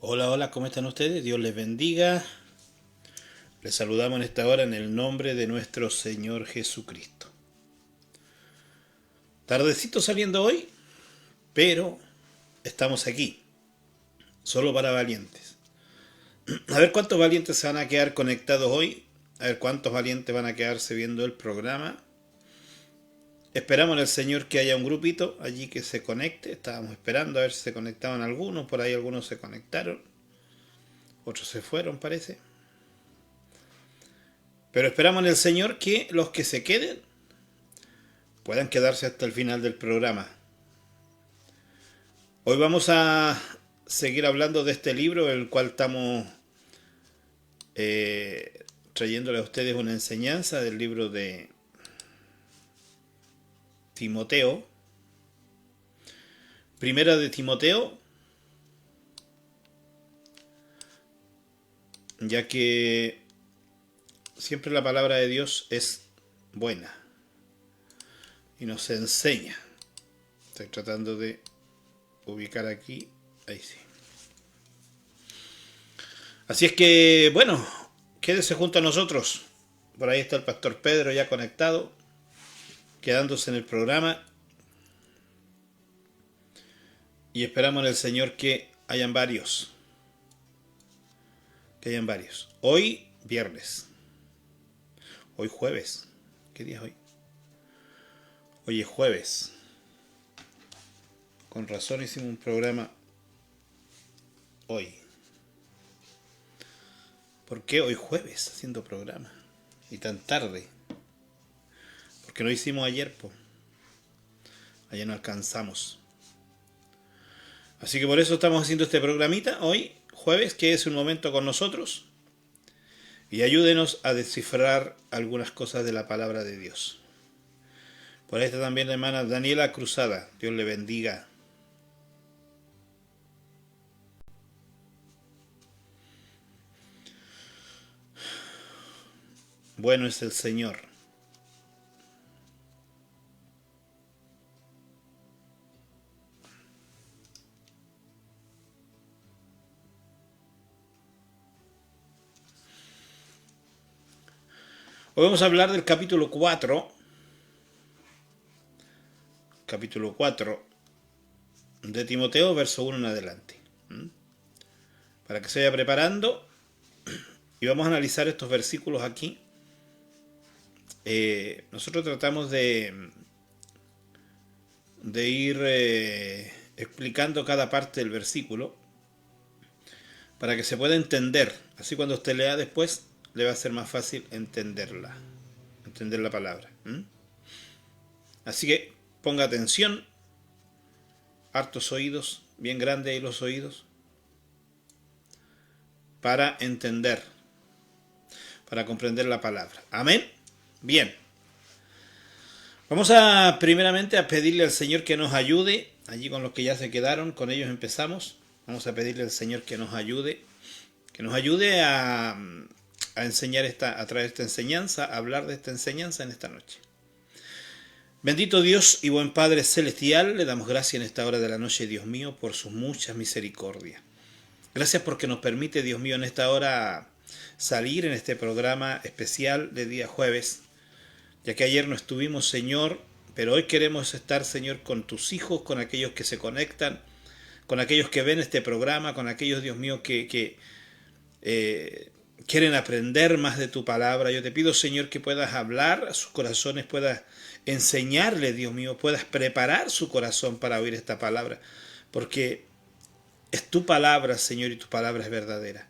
Hola, hola, ¿cómo están ustedes? Dios les bendiga. Les saludamos en esta hora en el nombre de nuestro Señor Jesucristo. Tardecito saliendo hoy, pero estamos aquí, solo para valientes. A ver cuántos valientes se van a quedar conectados hoy, a ver cuántos valientes van a quedarse viendo el programa. Esperamos en el Señor que haya un grupito allí que se conecte. Estábamos esperando a ver si se conectaban algunos, por ahí algunos se conectaron, otros se fueron parece. Pero esperamos en el Señor que los que se queden puedan quedarse hasta el final del programa. Hoy vamos a seguir hablando de este libro, el cual estamos trayéndole a ustedes una enseñanza del libro de Timoteo. Primera de Timoteo, ya que siempre la palabra de Dios es buena y nos enseña. Estoy tratando de ubicar aquí, ahí sí. Así es que, bueno, quédese junto a nosotros. Por ahí está el pastor Pedro ya conectado, quedándose en el programa. Y esperamos en el Señor que hayan varios. Que hayan varios. Hoy, viernes. Hoy jueves. ¿Qué día es hoy? Hoy es jueves. Con razón hicimos un programa hoy. ¿Por qué hoy jueves haciendo programa? Y tan tarde. Porque no hicimos ayer, po. Ayer no alcanzamos. Así que por eso estamos haciendo este programita hoy, jueves, que es un momento con nosotros. Y ayúdenos a descifrar algunas cosas de la palabra de Dios. Por ahí está también la hermana Daniela Cruzada. Dios le bendiga. Bueno es el Señor. Hoy vamos a hablar del capítulo 4. Capítulo 4 de Timoteo, verso 1 en adelante. Para que se vaya preparando. Y vamos a analizar estos versículos aquí. Nosotros tratamos de ir explicando cada parte del versículo para que se pueda entender. Así cuando usted lea después le va a ser más fácil entenderla, entender la palabra. Así que ponga atención, hartos oídos, bien grandes ahí los oídos, para entender, para comprender la palabra. Amén. Bien. Vamos a primeramente a pedirle al Señor que nos ayude. Allí con los que ya se quedaron, con ellos empezamos. Vamos a pedirle al Señor que nos ayude a enseñar a traer esta enseñanza, a hablar de esta enseñanza en esta noche. Bendito Dios y buen Padre Celestial, le damos gracias en esta hora de la noche, Dios mío, por sus muchas misericordias. Gracias porque nos permite, Dios mío, en esta hora salir en este programa especial de día jueves, ya que ayer no estuvimos, Señor, pero hoy queremos estar, Señor, con tus hijos, con aquellos que se conectan, con aquellos que ven este programa, con aquellos, Dios mío, que quieren aprender más de tu palabra. Yo te pido, Señor, que puedas hablar a sus corazones, puedas enseñarle, Dios mío, puedas preparar su corazón para oír esta palabra, porque es tu palabra, Señor, y tu palabra es verdadera.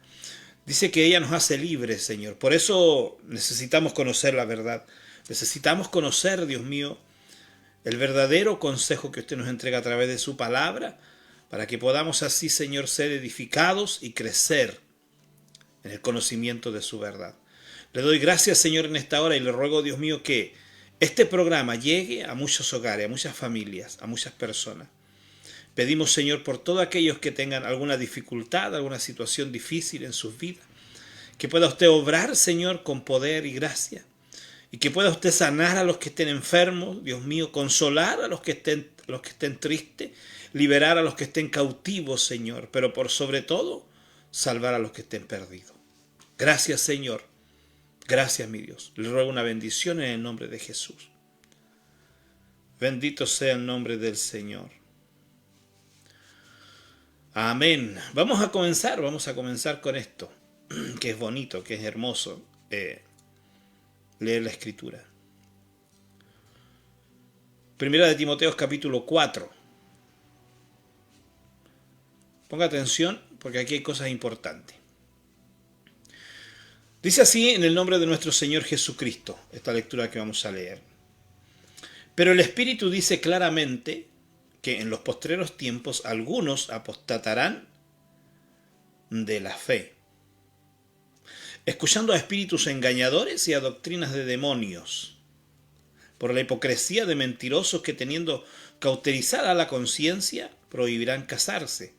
Dice que ella nos hace libres, Señor. Por eso necesitamos conocer la verdad. Necesitamos conocer, Dios mío, el verdadero consejo que usted nos entrega a través de su palabra, para que podamos así, Señor, ser edificados y crecer en el conocimiento de su verdad. Le doy gracias, Señor, en esta hora y le ruego, Dios mío, que este programa llegue a muchos hogares, a muchas familias, a muchas personas. Pedimos, Señor, por todos aquellos que tengan alguna dificultad, alguna situación difícil en sus vidas, que pueda usted obrar, Señor, con poder y gracia, y que pueda usted sanar a los que estén enfermos, Dios mío, consolar a los que estén tristes, liberar a los que estén cautivos, Señor, pero por sobre todo, salvar a los que estén perdidos. Gracias, Señor. Gracias, mi Dios. Le ruego una bendición en el nombre de Jesús. Bendito sea el nombre del Señor. Amén. Vamos a comenzar con esto, que es bonito, que es hermoso, leer la Escritura. Primera de Timoteo capítulo 4. Ponga atención porque aquí hay cosas importantes. Dice así en el nombre de nuestro Señor Jesucristo, esta lectura que vamos a leer. Pero el Espíritu dice claramente que en los postreros tiempos algunos apostatarán de la fe, escuchando a espíritus engañadores y a doctrinas de demonios, por la hipocresía de mentirosos que teniendo cauterizada la conciencia prohibirán casarse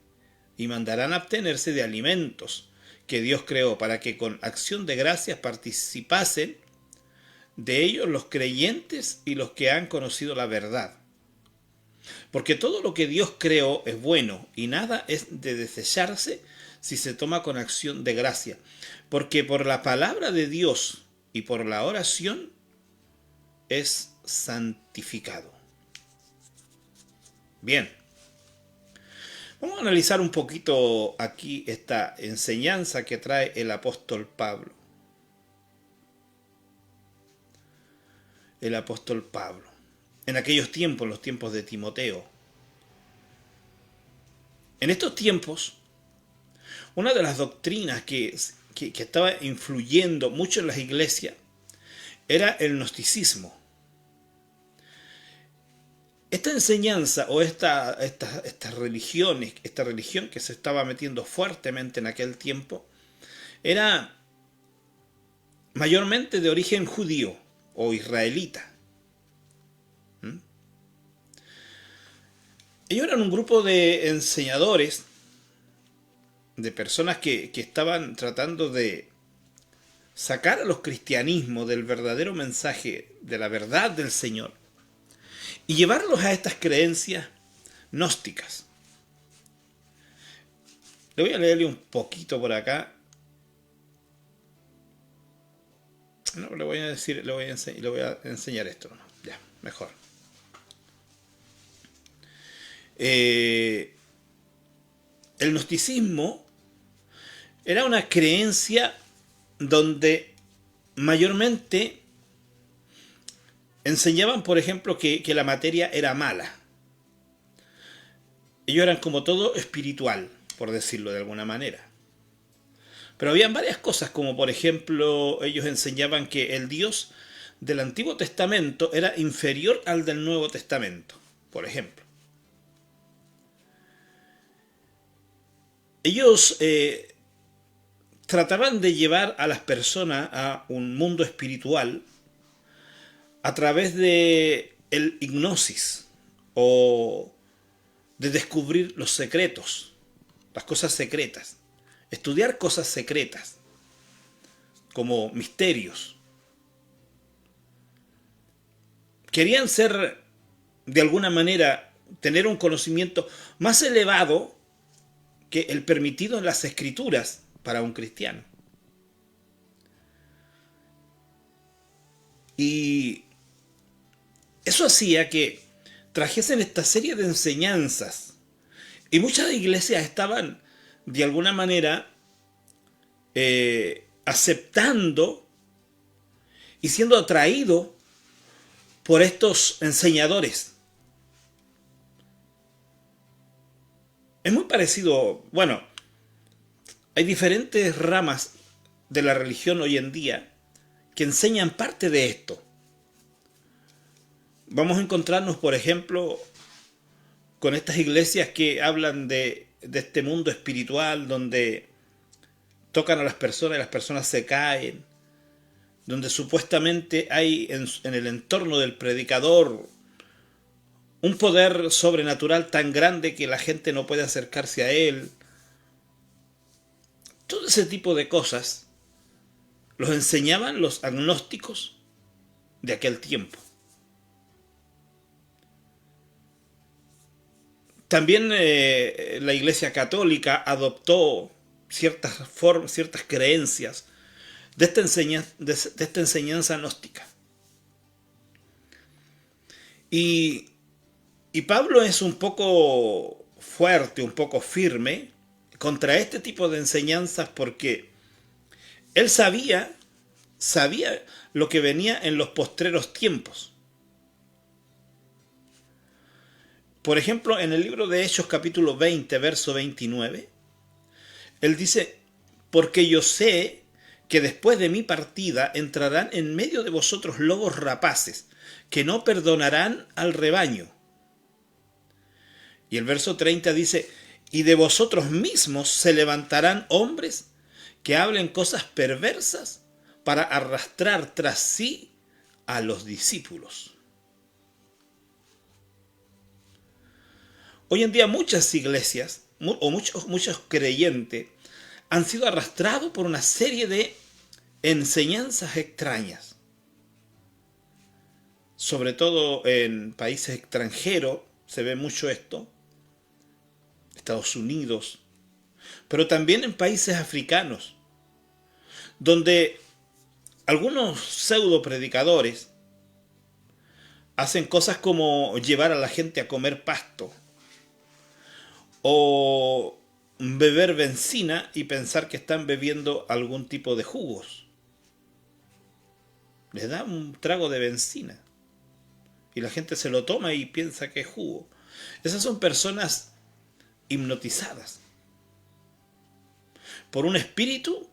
y mandarán abstenerse de alimentos que Dios creó para que con acción de gracias participasen de ellos los creyentes y los que han conocido la verdad. Porque todo lo que Dios creó es bueno y nada es de desecharse si se toma con acción de gracia. Porque por la palabra de Dios y por la oración es santificado. Bien. Vamos a analizar un poquito aquí esta enseñanza que trae el apóstol Pablo. El apóstol Pablo. En aquellos tiempos, los tiempos de Timoteo. En estos tiempos, una de las doctrinas que estaba influyendo mucho en las iglesias era el gnosticismo. Esta enseñanza o esta religión que se estaba metiendo fuertemente en aquel tiempo, era mayormente de origen judío o israelita. Ellos eran un grupo de enseñadores, de personas que estaban tratando de sacar a los cristianismos del verdadero mensaje de la verdad del Señor y llevarlos a estas creencias gnósticas. Le voy a leerle un poquito por acá. No, le voy a enseñar esto. ¿No? Ya, mejor. El gnosticismo era una creencia donde mayormente enseñaban, por ejemplo, que la materia era mala. Ellos eran como todo espiritual, por decirlo de alguna manera. Pero habían varias cosas, como por ejemplo, ellos enseñaban que el Dios del Antiguo Testamento era inferior al del Nuevo Testamento, por ejemplo. Ellos trataban de llevar a las personas a un mundo espiritual a través de el hipnosis o de descubrir los secretos, las cosas secretas, estudiar cosas secretas como misterios. Querían ser, de alguna manera, tener un conocimiento más elevado que el permitido en las Escrituras para un cristiano. Y eso hacía que trajesen esta serie de enseñanzas. Y muchas iglesias estaban, de alguna manera, aceptando y siendo atraídos por estos enseñadores. Es muy parecido, bueno, hay diferentes ramas de la religión hoy en día que enseñan parte de esto. Vamos a encontrarnos, por ejemplo, con estas iglesias que hablan de este mundo espiritual donde tocan a las personas y las personas se caen, donde supuestamente hay en el entorno del predicador un poder sobrenatural tan grande que la gente no puede acercarse a él. Todo ese tipo de cosas los enseñaban los agnósticos de aquel tiempo. También la Iglesia Católica adoptó ciertas formas, ciertas creencias de esta enseñanza gnóstica. Y, y Pablo es un poco fuerte, un poco firme contra este tipo de enseñanzas porque él sabía lo que venía en los postreros tiempos. Por ejemplo, en el libro de Hechos capítulo 20, verso 29, él dice, porque yo sé que después de mi partida entrarán en medio de vosotros lobos rapaces, que no perdonarán al rebaño. Y el verso 30 dice, y de vosotros mismos se levantarán hombres que hablen cosas perversas para arrastrar tras sí a los discípulos. Hoy en día muchas iglesias o muchos creyentes han sido arrastrados por una serie de enseñanzas extrañas. Sobre todo en países extranjeros se ve mucho esto, Estados Unidos, pero también en países africanos, donde algunos pseudo predicadores hacen cosas como llevar a la gente a comer pasto o beber benzina y pensar que están bebiendo algún tipo de jugos. Les da un trago de benzina y la gente se lo toma y piensa que es jugo. Esas son personas hipnotizadas por un espíritu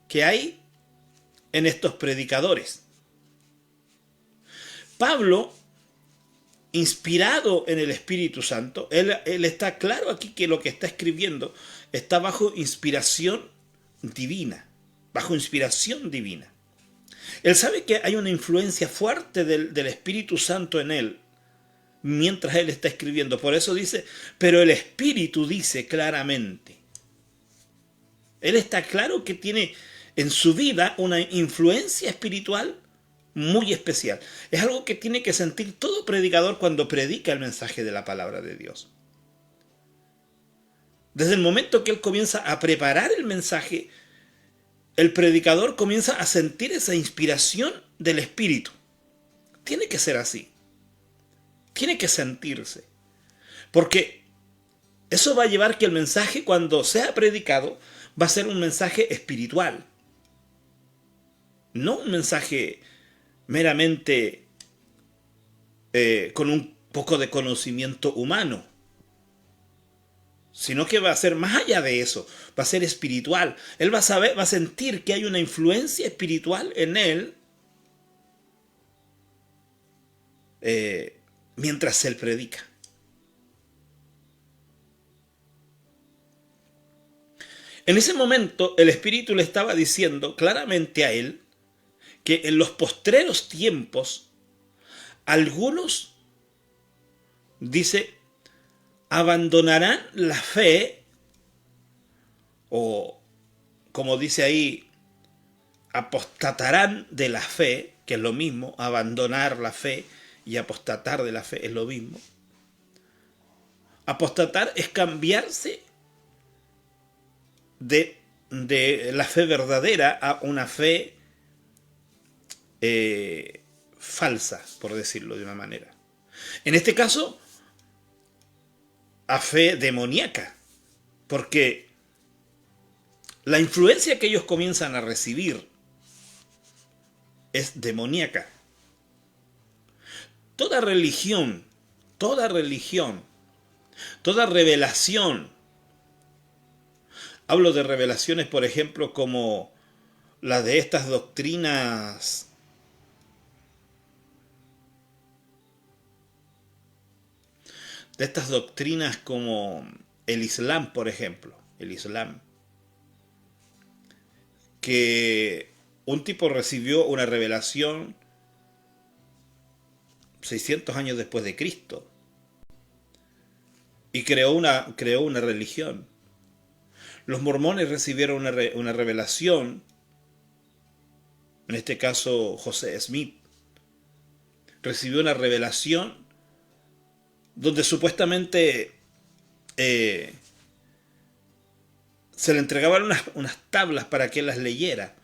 que hay en estos predicadores. Pablo, inspirado en el Espíritu Santo, él está claro aquí que lo que está escribiendo está bajo inspiración divina, bajo inspiración divina. Él sabe que hay una influencia fuerte del Espíritu Santo en él mientras él está escribiendo. Por eso dice, pero el Espíritu dice claramente. Él está claro que tiene en su vida una influencia espiritual muy especial. Es algo que tiene que sentir todo predicador cuando predica el mensaje de la palabra de Dios. Desde el momento que él comienza a preparar el mensaje, el predicador comienza a sentir esa inspiración del Espíritu. Tiene que ser así. Tiene que sentirse. Porque eso va a llevar que el mensaje, cuando sea predicado, va a ser un mensaje espiritual. No un mensaje meramente con un poco de conocimiento humano, sino que va a ser más allá de eso, va a ser espiritual. Él va a saber, va a sentir que hay una influencia espiritual en él mientras él predica. En ese momento el Espíritu le estaba diciendo claramente a él que en los postreros tiempos algunos, dice, abandonarán la fe, o como dice ahí, apostatarán de la fe, que es lo mismo, abandonar la fe y apostatar de la fe es lo mismo. Apostatar es cambiarse de la fe verdadera a una fe falsa, por decirlo de una manera. En este caso, a fe demoníaca, porque la influencia que ellos comienzan a recibir es demoníaca. Toda religión, toda revelación, hablo de revelaciones, por ejemplo, como la de estas doctrinas como el Islam, por ejemplo, el Islam, que un tipo recibió una revelación 600 años después de Cristo y creó una religión. Los mormones recibieron una revelación, en este caso José Smith recibió una revelación donde supuestamente se le entregaban unas tablas para que él las leyera.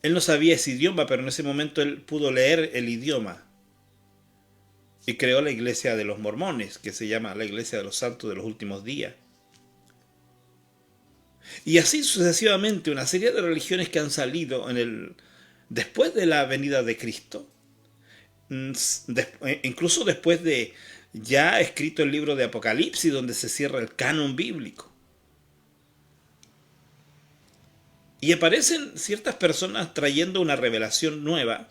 Él no sabía ese idioma, pero en ese momento él pudo leer el idioma. Y creó la iglesia de los mormones, que se llama la iglesia de los santos de los últimos días. Y así sucesivamente, una serie de religiones que han salido después de la venida de Cristo, incluso después de ya escrito el libro de Apocalipsis, donde se cierra el canon bíblico. Y aparecen ciertas personas trayendo una revelación nueva.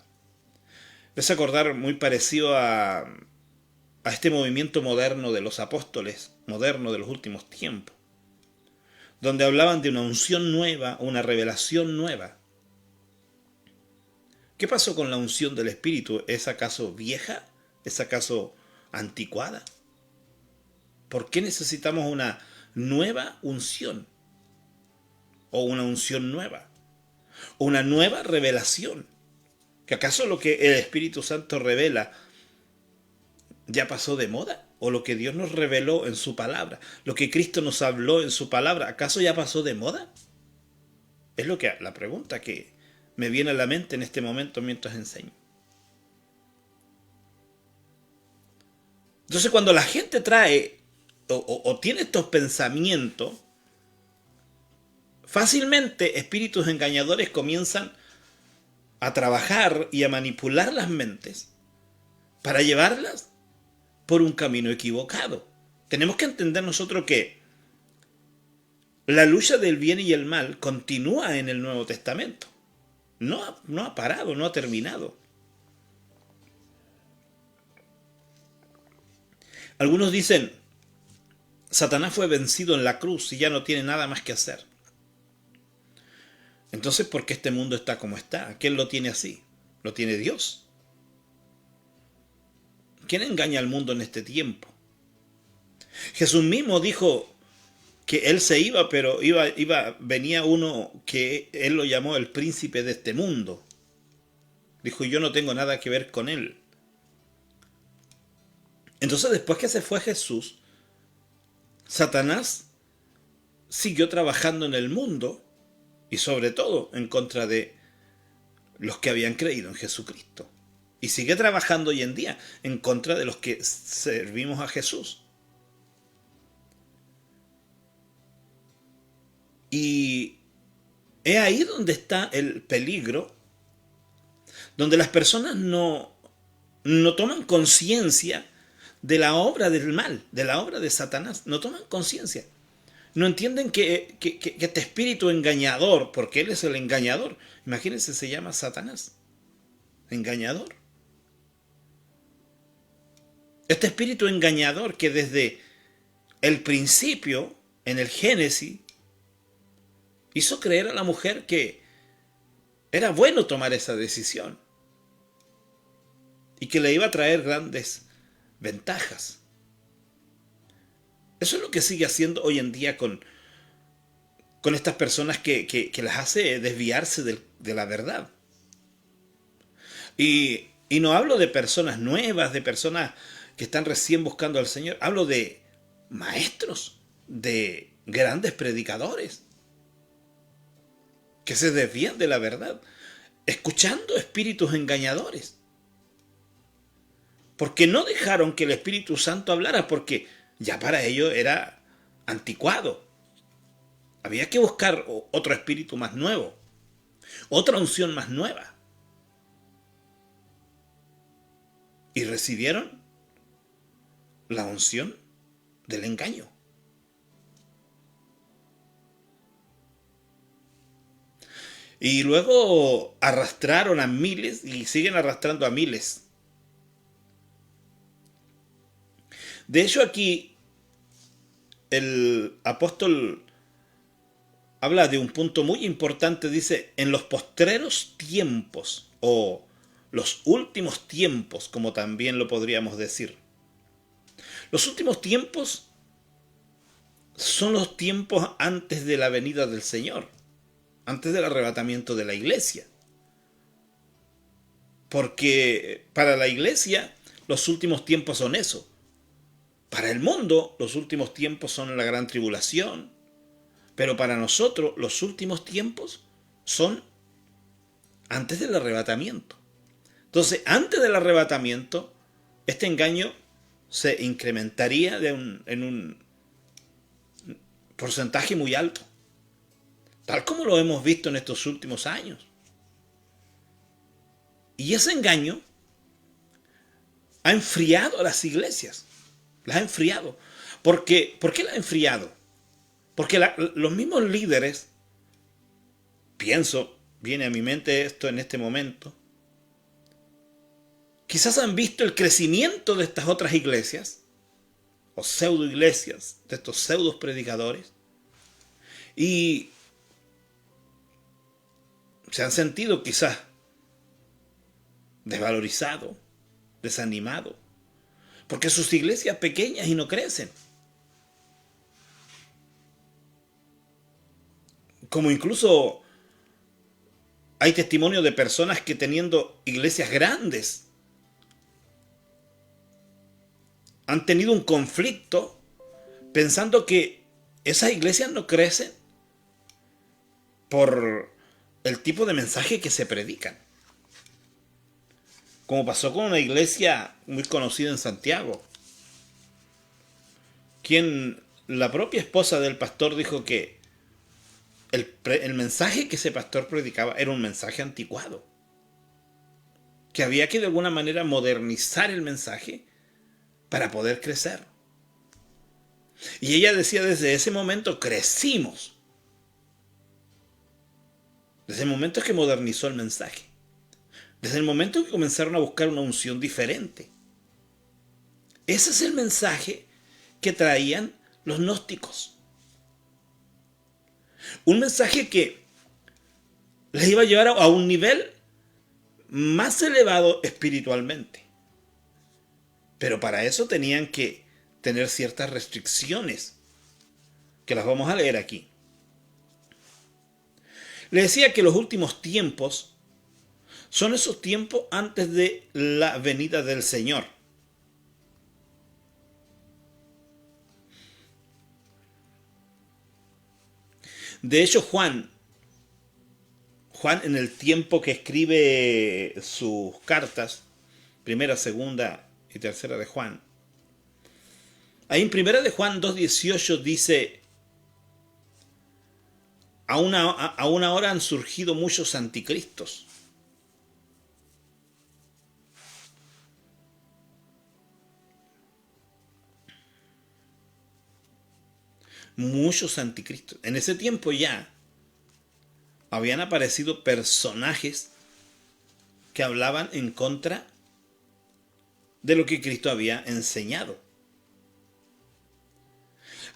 Es acordar muy parecido a este movimiento moderno de los apóstoles, moderno de los últimos tiempos, donde hablaban de una unción nueva, una revelación nueva. ¿Qué pasó con la unción del Espíritu? ¿Es acaso vieja? ¿Es acaso anticuada? ¿Por qué necesitamos una nueva unción? ¿O una unción nueva? ¿O una nueva revelación? ¿Que acaso lo que el Espíritu Santo revela ya pasó de moda? ¿O lo que Dios nos reveló en su palabra, lo que Cristo nos habló en su palabra, acaso ya pasó de moda? Es la pregunta que me viene a la mente en este momento mientras enseño. Entonces, cuando la gente trae o tiene estos pensamientos, fácilmente espíritus engañadores comienzan a trabajar y a manipular las mentes para llevarlas por un camino equivocado. Tenemos que entender nosotros que la lucha del bien y el mal continúa en el Nuevo Testamento. No ha parado, no ha terminado. Algunos dicen, Satanás fue vencido en la cruz y ya no tiene nada más que hacer. Entonces, ¿por qué este mundo está como está? ¿Quién lo tiene así? ¿Lo tiene Dios? ¿Quién engaña al mundo en este tiempo? Jesús mismo dijo que él se iba, pero venía uno que él lo llamó el príncipe de este mundo. Dijo, yo no tengo nada que ver con él. Entonces, después que se fue Jesús, Satanás siguió trabajando en el mundo y sobre todo en contra de los que habían creído en Jesucristo. Y sigue trabajando hoy en día en contra de los que servimos a Jesús. Y es ahí donde está el peligro, donde las personas no toman conciencia de la obra del mal, de la obra de Satanás. No toman conciencia. No entienden que este espíritu engañador, porque él es el engañador, imagínense, se llama Satanás, engañador. Este espíritu engañador que desde el principio, en el Génesis, hizo creer a la mujer que era bueno tomar esa decisión y que le iba a traer grandes ventajas. Eso es lo que sigue haciendo hoy en día con estas personas que las hace desviarse de la verdad. Y no hablo de personas nuevas, de personas que están recién buscando al Señor. Hablo de maestros, de grandes predicadores que se desvían de la verdad, escuchando espíritus engañadores. Porque no dejaron que el Espíritu Santo hablara, porque ya para ello era anticuado. Había que buscar otro espíritu más nuevo, otra unción más nueva. Y recibieron la unción del engaño. Y luego arrastraron a miles y siguen arrastrando a miles. De hecho, aquí el apóstol habla de un punto muy importante. Dice, en los postreros tiempos, o los últimos tiempos, como también lo podríamos decir. Los últimos tiempos son los tiempos antes de la venida del Señor, antes del arrebatamiento de la iglesia. Porque para la iglesia los últimos tiempos son eso. Para el mundo los últimos tiempos son la gran tribulación, Pero para nosotros los últimos tiempos son antes del arrebatamiento. Entonces, antes del arrebatamiento, este engaño se incrementaría en un porcentaje muy alto, tal como lo hemos visto en estos últimos años. Y ese engaño ha enfriado a las iglesias, las ha enfriado. ¿Por qué las ha enfriado? Porque los mismos líderes, pienso, viene a mi mente esto en este momento, quizás han visto el crecimiento de estas otras iglesias, o pseudo iglesias, de estos pseudos predicadores, y se han sentido quizás desvalorizados, desanimados, porque sus iglesias pequeñas y no crecen. Como incluso hay testimonio de personas que teniendo iglesias grandes han tenido un conflicto pensando que esas iglesias no crecen por el tipo de mensaje que se predican. Como pasó con una iglesia muy conocida en Santiago, quien la propia esposa del pastor dijo que el mensaje que ese pastor predicaba era un mensaje anticuado, que había que de alguna manera modernizar el mensaje para poder crecer. Y ella decía, desde ese momento crecimos. Desde el momento que modernizó el mensaje. Desde el momento que comenzaron a buscar una unción diferente. Ese es el mensaje que traían los gnósticos. Un mensaje que les iba a llevar a un nivel más elevado espiritualmente. Pero para eso tenían que tener ciertas restricciones, que las vamos a leer aquí. Les decía que los últimos tiempos son esos tiempos antes de la venida del Señor. De hecho, Juan en el tiempo que escribe sus cartas, primera, segunda y tercera de Juan, ahí en primera de Juan 2:18 dice: a una hora han surgido muchos anticristos. Muchos anticristos. En ese tiempo ya habían aparecido personajes que hablaban en contra de lo que Cristo había enseñado.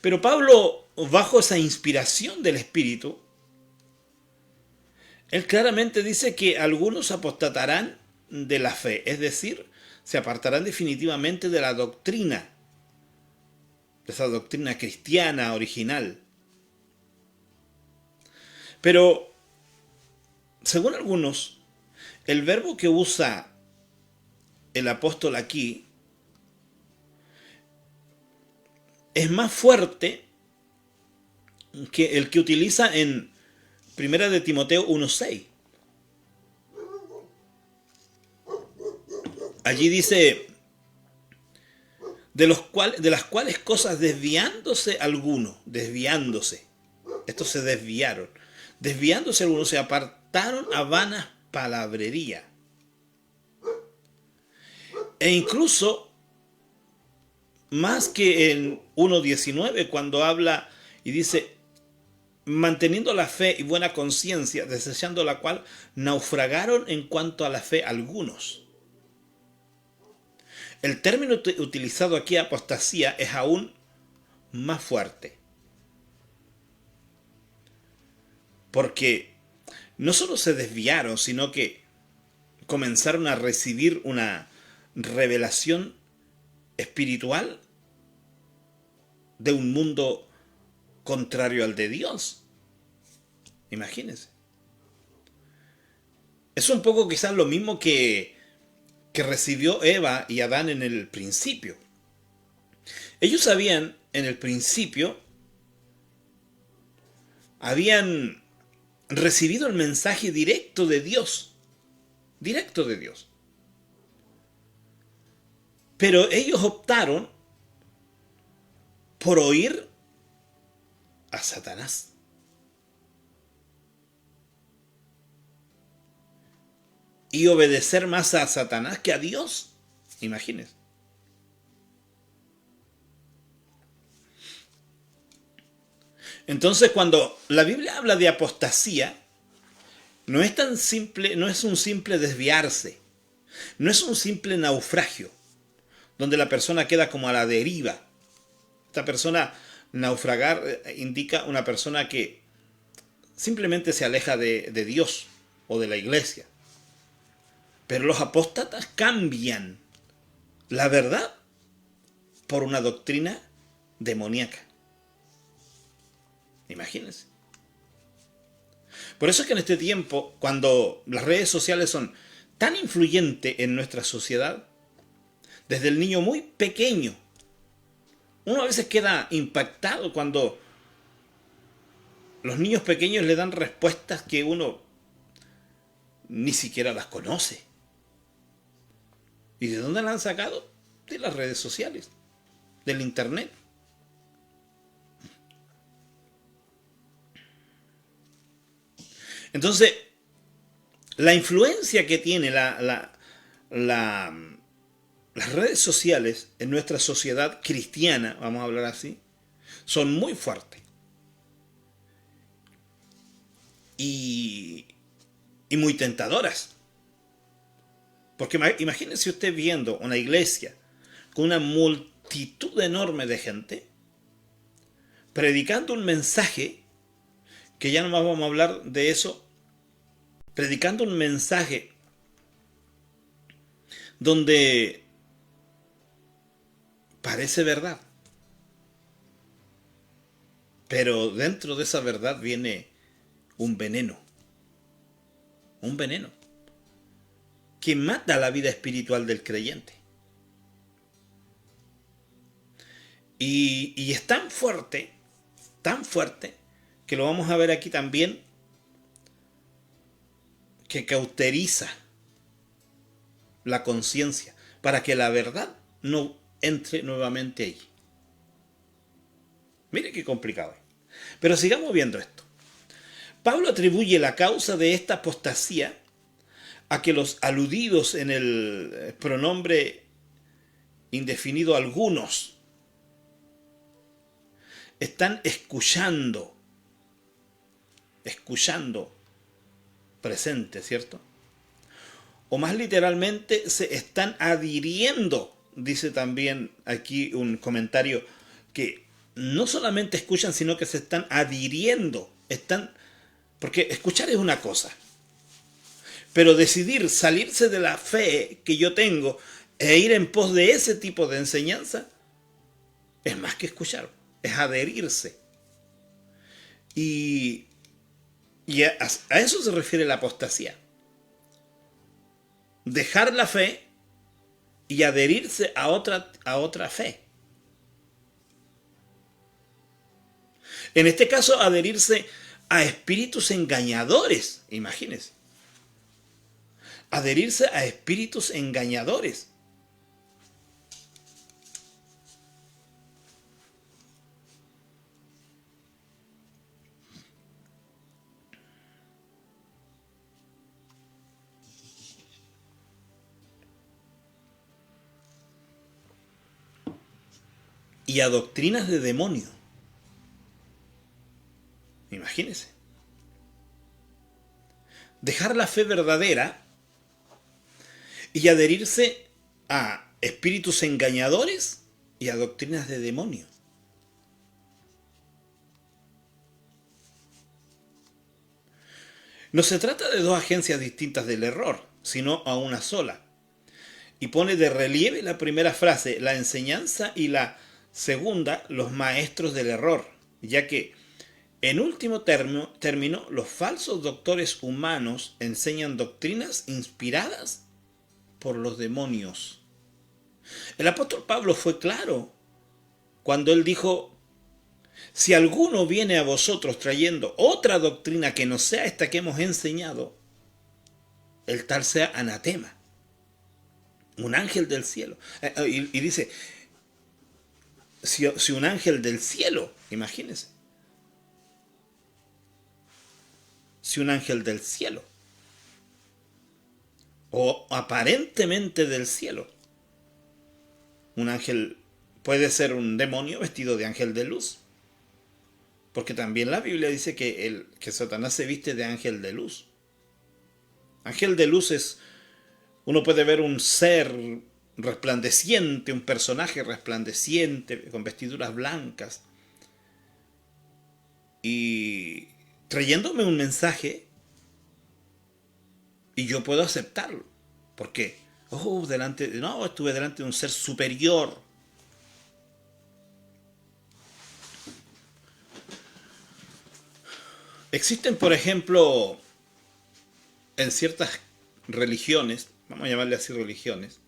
Pero Pablo, bajo esa inspiración del Espíritu, él claramente dice que algunos apostatarán de la fe, es decir, se apartarán definitivamente de la doctrina, de esa doctrina cristiana original. Pero, según algunos, el verbo que usa el apóstol aquí es más fuerte que el que utiliza en Primera de Timoteo 1:6. Allí dice: de las cuales cosas desviándose algunos, estos se desviándose algunos se apartaron a vanas palabrería. E incluso, más que en 1:19, cuando habla y dice: manteniendo la fe y buena conciencia, desechando la cual naufragaron en cuanto a la fe algunos. El término utilizado aquí, apostasía, es aún más fuerte. Porque no solo se desviaron, sino que comenzaron a recibir una revelación espiritual de un mundo contrario al de Dios. Imagínense. Es un poco quizás lo mismo que recibió Eva y Adán en el principio. Ellos sabían en el principio habían recibido el mensaje directo de Dios. Pero ellos optaron por oír a Satanás. Y obedecer más a Satanás que a Dios. Imagínense. Entonces, cuando la Biblia habla de apostasía, no es tan simple, no es un simple desviarse, no es un simple naufragio, donde la persona queda como a la deriva. Esta persona, naufragar, indica una persona que simplemente se aleja de Dios o de la iglesia. Pero los apóstatas cambian la verdad por una doctrina demoníaca. Imagínense. Por eso es que en este tiempo, cuando las redes sociales son tan influyentes en nuestra sociedad, desde el niño muy pequeño, uno a veces queda impactado cuando los niños pequeños le dan respuestas que uno ni siquiera las conoce. ¿Y de dónde las han sacado? De las redes sociales, del internet. Entonces, la influencia que tiene las redes sociales en nuestra sociedad cristiana, vamos a hablar así, son muy fuertes. Y muy tentadoras. Porque imagínense usted viendo una iglesia con una multitud enorme de gente, predicando un mensaje, que ya no más vamos a hablar de eso, predicando un mensaje donde parece verdad, pero dentro de esa verdad viene un veneno que mata la vida espiritual del creyente. Y es tan fuerte, que lo vamos a ver aquí también, que cauteriza la conciencia para que la verdad no entre nuevamente allí. Mire qué complicado es. Pero sigamos viendo esto. Pablo atribuye la causa de esta apostasía a que los aludidos en el pronombre indefinido algunos están escuchando presente, ¿cierto? O más literalmente, se están adhiriendo, dice también aquí un comentario, que no solamente escuchan, sino que se están adhiriendo, porque escuchar es una cosa, pero decidir salirse de la fe que yo tengo e ir en pos de ese tipo de enseñanza es más que escuchar, es adherirse. Y a eso se refiere la apostasía. Dejar la fe y adherirse a otra fe. En este caso, adherirse a espíritus engañadores, imagínense. Adherirse a espíritus engañadores. Y a doctrinas de demonio. Imagínense. Dejar la fe verdadera y adherirse a espíritus engañadores y a doctrinas de demonio. No se trata de dos agencias distintas del error, sino a una sola. Y pone de relieve la primera frase, la enseñanza, y la segunda, los maestros del error, ya que, en último término, los falsos doctores humanos enseñan doctrinas inspiradas por los demonios. El apóstol Pablo fue claro cuando él dijo Si alguno viene a vosotros trayendo otra doctrina que no sea esta que hemos enseñado, el tal sea anatema, un ángel del cielo. Y dice, si un ángel del cielo, imagínense, si un ángel del cielo, o aparentemente del cielo, un ángel puede ser un demonio vestido de ángel de luz, porque también la Biblia dice que Satanás se viste de ángel de luz. Ángel de luz es, uno puede ver un ser resplandeciente, un personaje resplandeciente, con vestiduras blancas, y trayéndome un mensaje, y yo puedo aceptarlo. ¿Por qué? Estuve delante de un ser superior. Existen, por ejemplo, en ciertas religiones, vamos a llamarle así religiones,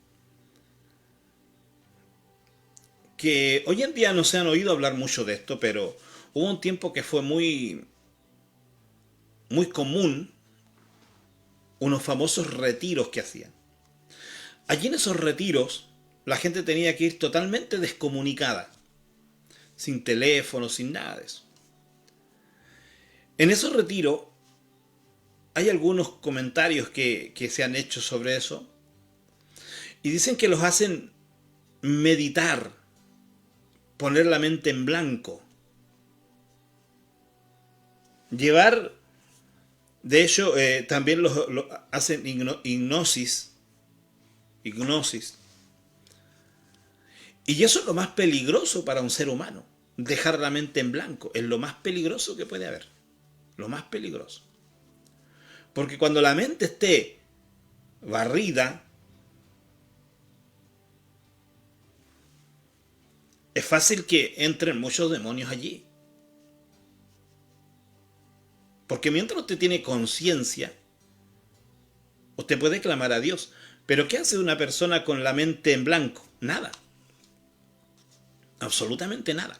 que hoy en día no se han oído hablar mucho de esto, pero hubo un tiempo que fue muy común unos famosos retiros que hacían. Allí en esos retiros la gente tenía que ir totalmente descomunicada, sin teléfono, sin nada de eso. En esos retiros hay algunos comentarios que se han hecho sobre eso y dicen que los hacen meditar, poner la mente en blanco, llevar, de hecho, también lo hacen hipnosis, y eso es lo más peligroso para un ser humano, dejar la mente en blanco, es lo más peligroso que puede haber, lo más peligroso, porque cuando la mente esté barrida, es fácil que entren muchos demonios allí. Porque mientras usted tiene conciencia, usted puede clamar a Dios. Pero ¿qué hace una persona con la mente en blanco? Nada. Absolutamente nada.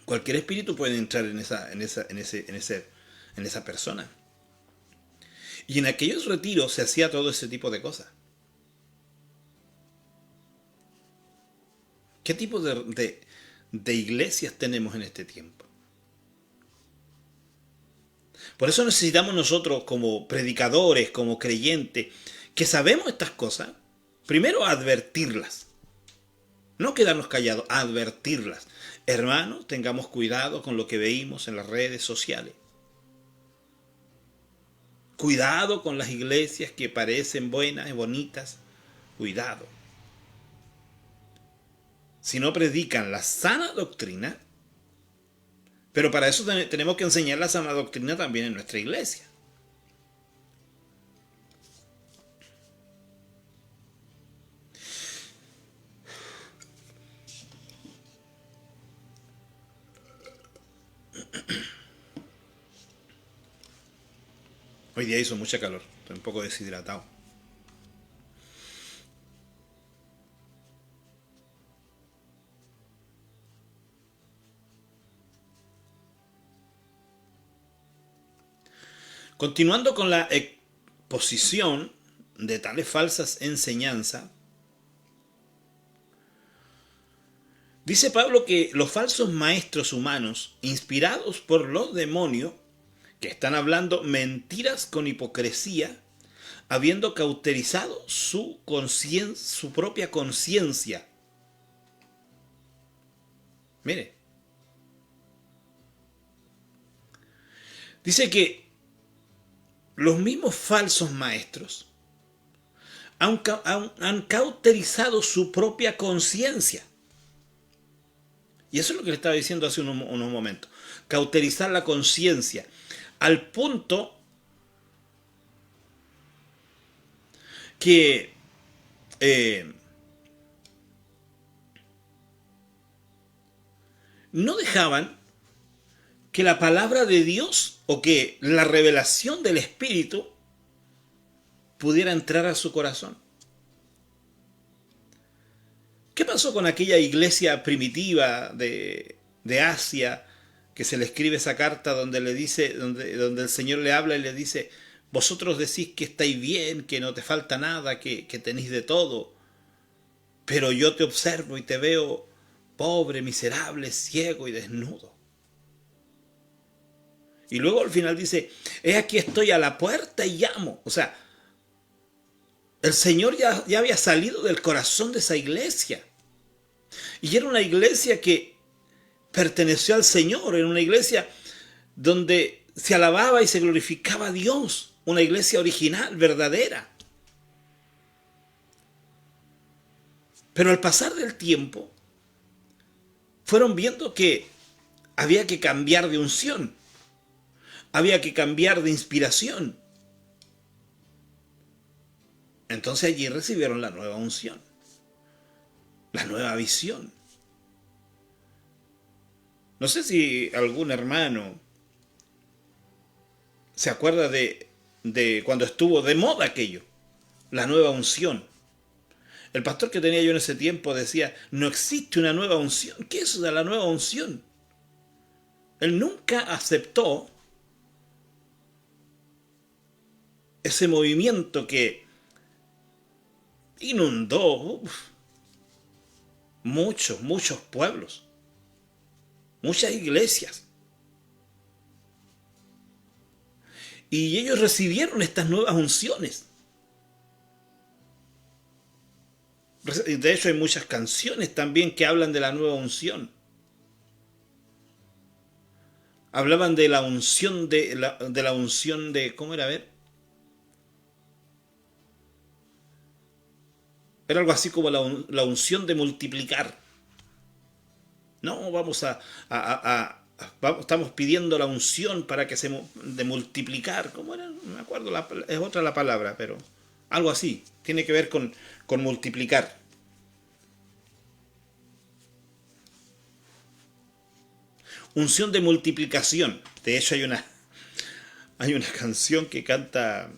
Cualquier espíritu puede entrar en esa persona. Y en aquellos retiros se hacía todo ese tipo de cosas. ¿Qué tipo de iglesias tenemos en este tiempo? Por eso necesitamos nosotros como predicadores, como creyentes, que sabemos estas cosas, primero advertirlas. No quedarnos callados, advertirlas. Hermanos, tengamos cuidado con lo que veímos en las redes sociales. Cuidado con las iglesias que parecen buenas y bonitas. Cuidado. Si no predican la sana doctrina, pero para eso tenemos que enseñar la sana doctrina también en nuestra iglesia. Hoy día hizo mucha calor, estoy un poco deshidratado. Continuando con la exposición de tales falsas enseñanzas, dice Pablo que los falsos maestros humanos, inspirados por los demonios, que están hablando mentiras con hipocresía, habiendo cauterizado su propia conciencia. Mire, dice que los mismos falsos maestros han cauterizado su propia conciencia. Y eso es lo que le estaba diciendo hace unos momentos. Cauterizar la conciencia. Al punto que no dejaban que la palabra de Dios o que la revelación del Espíritu pudiera entrar a su corazón. ¿Qué pasó con aquella iglesia primitiva de Asia, que se le escribe esa carta donde le dice, donde el Señor le habla y le dice, vosotros decís que estáis bien, que no te falta nada, que tenéis de todo, pero yo te observo y te veo pobre, miserable, ciego y desnudo. Y luego al final dice, he aquí estoy a la puerta y llamo. O sea, el Señor ya había salido del corazón de esa iglesia. Y era una iglesia que perteneció al Señor, era una iglesia donde se alababa y se glorificaba a Dios, una iglesia original, verdadera. Pero al pasar del tiempo, fueron viendo que había que cambiar de unción, había que cambiar de inspiración. Entonces allí recibieron la nueva unción, la nueva visión. No sé si algún hermano se acuerda de cuando estuvo de moda aquello, la nueva unción. El pastor que tenía yo en ese tiempo decía, no existe una nueva unción. ¿Qué es la nueva unción? Él nunca aceptó ese movimiento que inundó muchos pueblos, muchas iglesias. Y ellos recibieron estas nuevas unciones. De hecho, hay muchas canciones también que hablan de la nueva unción. Hablaban de la unción de la unción de, ¿cómo era? A ver. Era algo así como la unción de multiplicar. No, estamos pidiendo la unción para que de multiplicar. ¿Cómo era? No me acuerdo, es otra la palabra, pero algo así. Tiene que ver con multiplicar. Unción de multiplicación. De hecho hay una canción que canta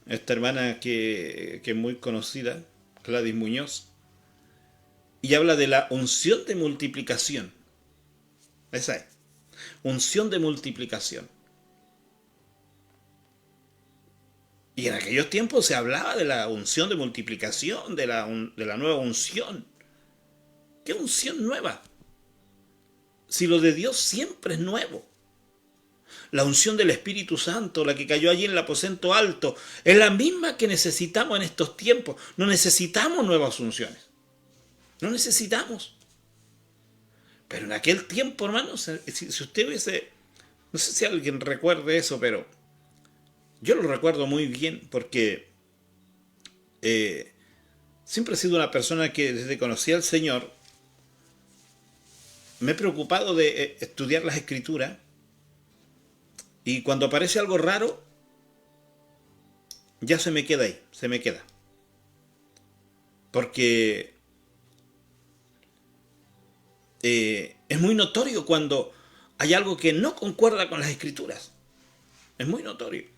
esta hermana que es muy conocida, Gladys Muñoz, y habla de la unción de multiplicación. Esa es. Unción de multiplicación. Y en aquellos tiempos se hablaba de la unción de multiplicación, de la nueva unción. ¿Qué unción nueva? Si lo de Dios siempre es nuevo. La unción del Espíritu Santo, la que cayó allí en el aposento alto, es la misma que necesitamos en estos tiempos. No necesitamos nuevas unciones. No necesitamos. Pero en aquel tiempo, hermanos, si usted hubiese... No sé si alguien recuerde eso, pero yo lo recuerdo muy bien porque siempre he sido una persona que desde que conocí al Señor me he preocupado de estudiar las Escrituras, y cuando aparece algo raro, ya se me queda ahí, se me queda. Porque es muy notorio cuando hay algo que no concuerda con las Escrituras. Es muy notorio.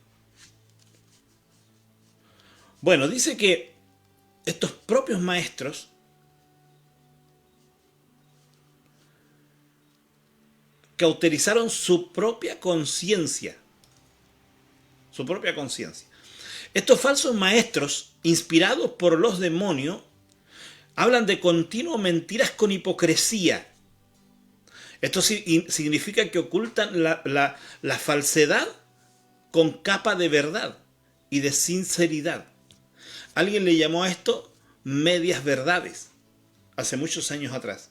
Bueno, dice que estos propios maestros cauterizaron su propia conciencia. Su propia conciencia. Estos falsos maestros, inspirados por los demonios, hablan de continuo mentiras con hipocresía. Esto significa que ocultan la falsedad con capa de verdad y de sinceridad. Alguien le llamó a esto medias verdades, hace muchos años atrás.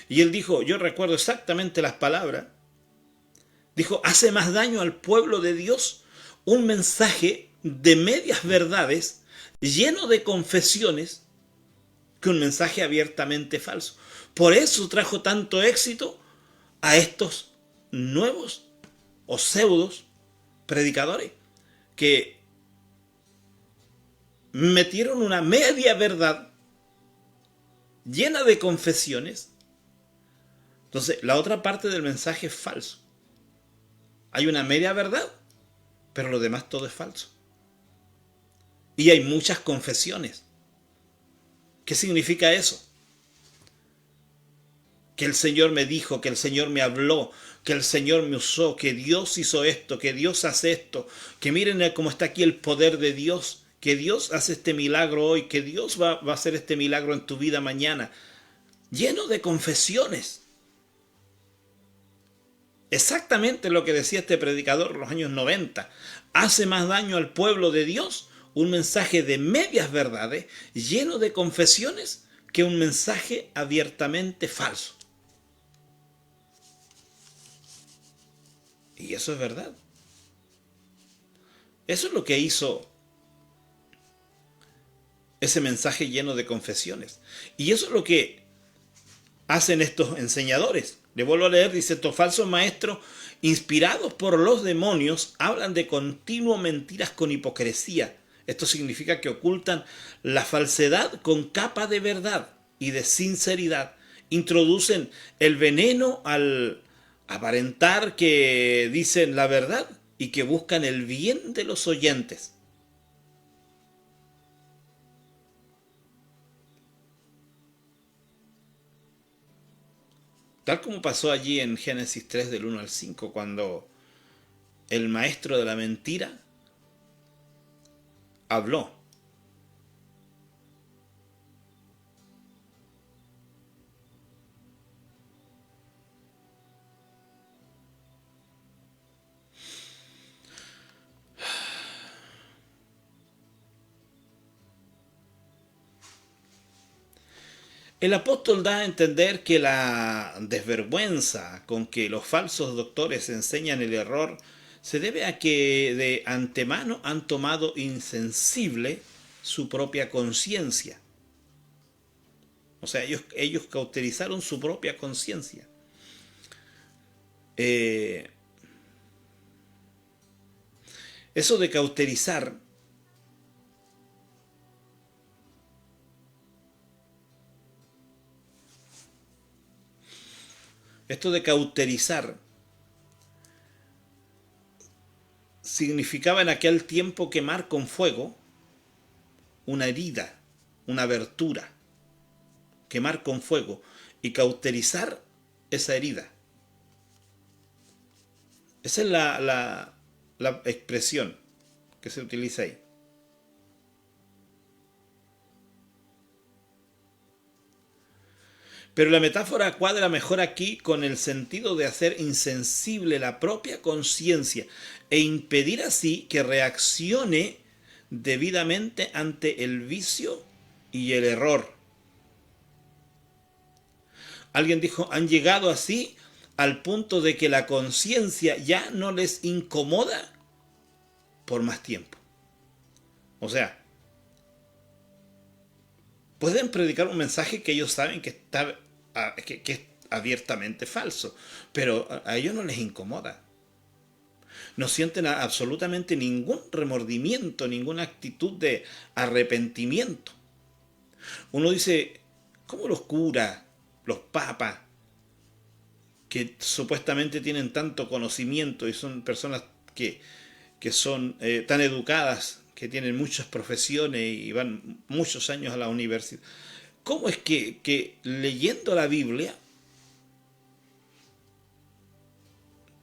Y él dijo, yo recuerdo exactamente las palabras, dijo, hace más daño al pueblo de Dios un mensaje de medias verdades lleno de confesiones que un mensaje abiertamente falso. Por eso trajo tanto éxito a estos nuevos o pseudos predicadores que metieron una media verdad llena de confesiones. Entonces, la otra parte del mensaje es falso. Hay una media verdad, pero lo demás todo es falso. Y hay muchas confesiones ¿Qué significa eso? Que el Señor me dijo, que el Señor me habló, que el Señor me usó, que Dios hizo esto, que Dios hace esto, que miren cómo está aquí el poder de Dios, que Dios hace este milagro hoy, que Dios va a hacer este milagro en tu vida mañana. Lleno de confesiones. Exactamente lo que decía este predicador en los años 90. Hace más daño al pueblo de Dios un mensaje de medias verdades, lleno de confesiones, que un mensaje abiertamente falso. Y eso es verdad. Eso es lo que hizo ese mensaje lleno de confesiones. Y eso es lo que hacen estos enseñadores. Le vuelvo a leer, dice, estos falsos maestros, inspirados por los demonios, hablan de continuo mentiras con hipocresía. Esto significa que ocultan la falsedad con capa de verdad y de sinceridad. Introducen el veneno al aparentar que dicen la verdad y que buscan el bien de los oyentes. Tal como pasó allí en Génesis 3 del 1 al 5, cuando el maestro de la mentira habló. El apóstol da a entender que la desvergüenza con que los falsos doctores enseñan el error se debe a que de antemano han tomado insensible su propia conciencia. O sea, ellos cauterizaron su propia conciencia. Eh, Eso de cauterizar esto de cauterizar significaba en aquel tiempo quemar con fuego una herida, una abertura, quemar con fuego y cauterizar esa herida. Esa es la expresión que se utiliza ahí. Pero la metáfora cuadra mejor aquí con el sentido de hacer insensible la propia conciencia e impedir así que reaccione debidamente ante el vicio y el error. Alguien dijo, han llegado así al punto de que la conciencia ya no les incomoda por más tiempo. O sea, pueden predicar un mensaje que ellos saben que que es abiertamente falso, pero a ellos no les incomoda. No sienten absolutamente ningún remordimiento, ninguna actitud de arrepentimiento. Uno dice, ¿cómo los curas, los papas, que supuestamente tienen tanto conocimiento y son personas que son tan educadas, que tienen muchas profesiones y van muchos años a la universidad? ¿Cómo es que leyendo la Biblia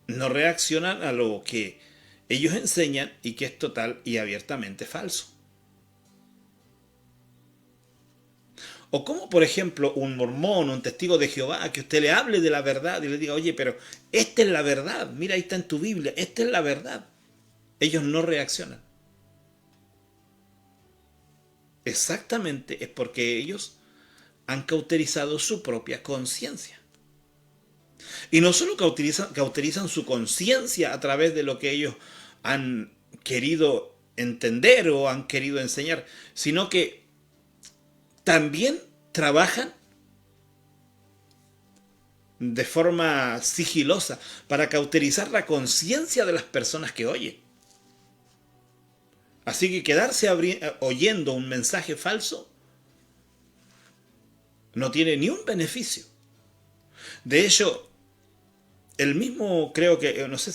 no reaccionan a lo que ellos enseñan y que es total y abiertamente falso? O como, por ejemplo, un mormón, un testigo de Jehová, que usted le hable de la verdad y le diga, oye, pero esta es la verdad, mira, ahí está en tu Biblia, esta es la verdad. Ellos no reaccionan. Exactamente es porque ellos han cauterizado su propia conciencia. Y no solo cauterizan su conciencia a través de lo que ellos han querido entender o han querido enseñar, sino que también trabajan de forma sigilosa para cauterizar la conciencia de las personas que oyen. Así que quedarse oyendo un mensaje falso no tiene ni un beneficio. De hecho, el mismo creo que, no sé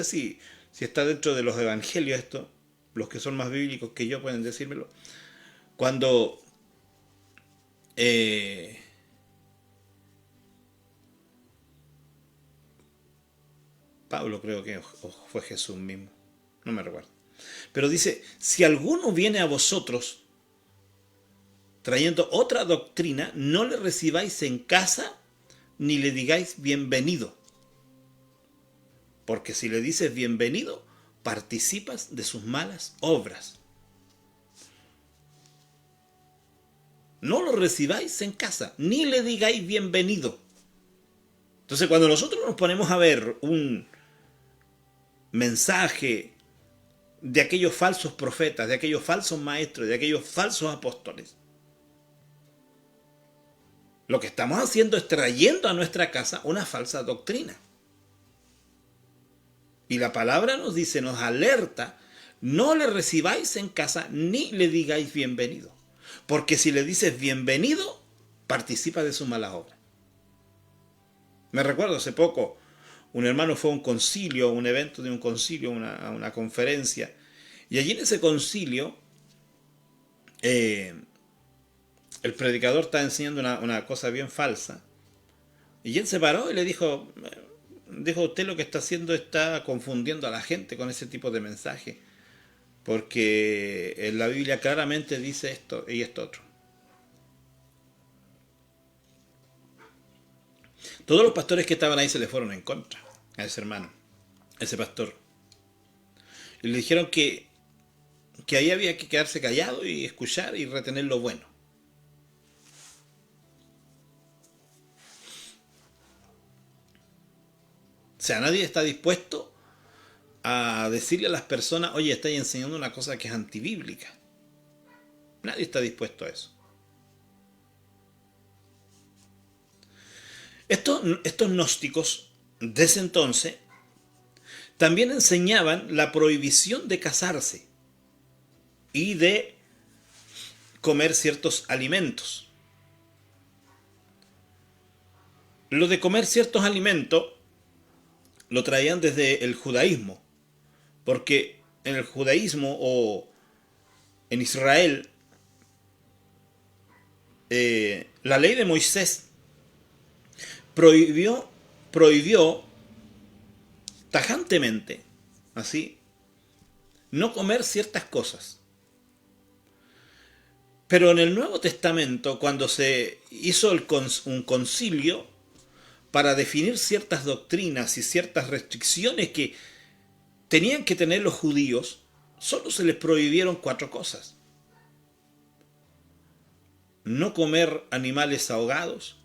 si está dentro de los evangelios esto, los que son más bíblicos que yo pueden decírmelo, cuando eh, Pablo creo que o fue Jesús mismo, no me recuerdo. Pero dice, si alguno viene a vosotros trayendo otra doctrina, no le recibáis en casa ni le digáis bienvenido. Porque si le dices bienvenido, participas de sus malas obras. No lo recibáis en casa, ni le digáis bienvenido. Entonces, cuando nosotros nos ponemos a ver un mensaje de aquellos falsos profetas, de aquellos falsos maestros, de aquellos falsos apóstoles, lo que estamos haciendo es trayendo a nuestra casa una falsa doctrina. Y la palabra nos dice, nos alerta, no le recibáis en casa ni le digáis bienvenido. Porque si le dices bienvenido, participa de su mala obra. Me recuerdo hace poco, un hermano fue a un concilio, un evento de un concilio, a una conferencia. Y allí en ese concilio, el predicador estaba enseñando una cosa bien falsa. Y él se paró y le dijo, usted lo que está haciendo está confundiendo a la gente con ese tipo de mensaje. Porque en la Biblia claramente dice esto y esto otro. Todos los pastores que estaban ahí se le fueron en contra a ese hermano, a ese pastor. Y le dijeron que ahí había que quedarse callado y escuchar y retener lo bueno. O sea, nadie está dispuesto a decirle a las personas, oye, estáis enseñando una cosa que es antibíblica. Nadie está dispuesto a eso. Estos gnósticos de ese entonces también enseñaban la prohibición de casarse y de comer ciertos alimentos. Lo de comer ciertos alimentos lo traían desde el judaísmo, porque en el judaísmo o en Israel, la ley de Moisés prohibió tajantemente, así, no comer ciertas cosas. Pero en el Nuevo Testamento, cuando se hizo un concilio para definir ciertas doctrinas y ciertas restricciones que tenían que tener los judíos, solo se les prohibieron 4 cosas. No comer animales ahogados,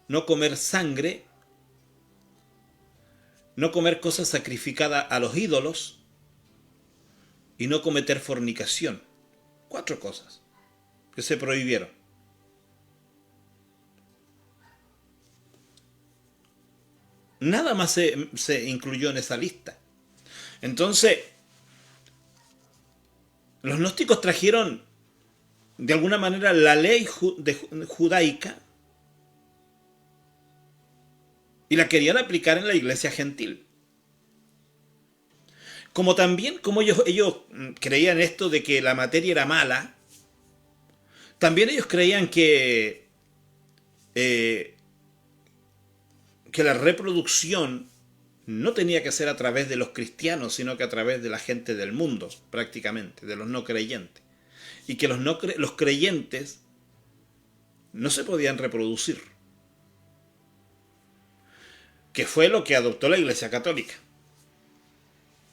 no comer sangre, no comer cosas sacrificadas a los ídolos y no cometer fornicación. 4 cosas que se prohibieron. Nada más se incluyó en esa lista. Entonces, los gnósticos trajeron de alguna manera la ley judaica y la querían aplicar en la iglesia gentil. Como también, como ellos creían esto de que la materia era mala, también ellos creían que la reproducción no tenía que ser a través de los cristianos, sino que a través de la gente del mundo, prácticamente, de los no creyentes. Y que los creyentes no se podían reproducir. Que fue lo que adoptó la Iglesia Católica.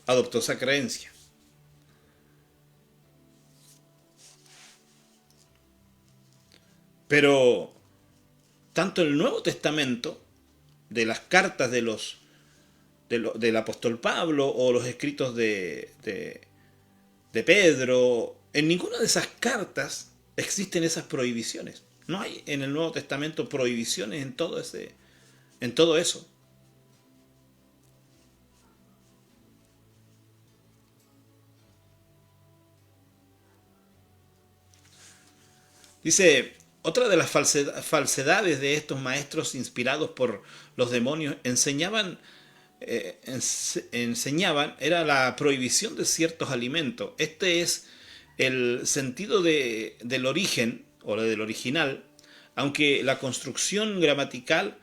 Adoptó esa creencia. Pero tanto el Nuevo Testamento, de las cartas del apóstol Pablo o los escritos de Pedro, en ninguna de esas cartas existen esas prohibiciones. No hay en el Nuevo Testamento prohibiciones en todo eso. Dice, otra de las falsedades de estos maestros inspirados por los demonios enseñaban era la prohibición de ciertos alimentos. Este es el sentido del origen o la del original, aunque la construcción gramatical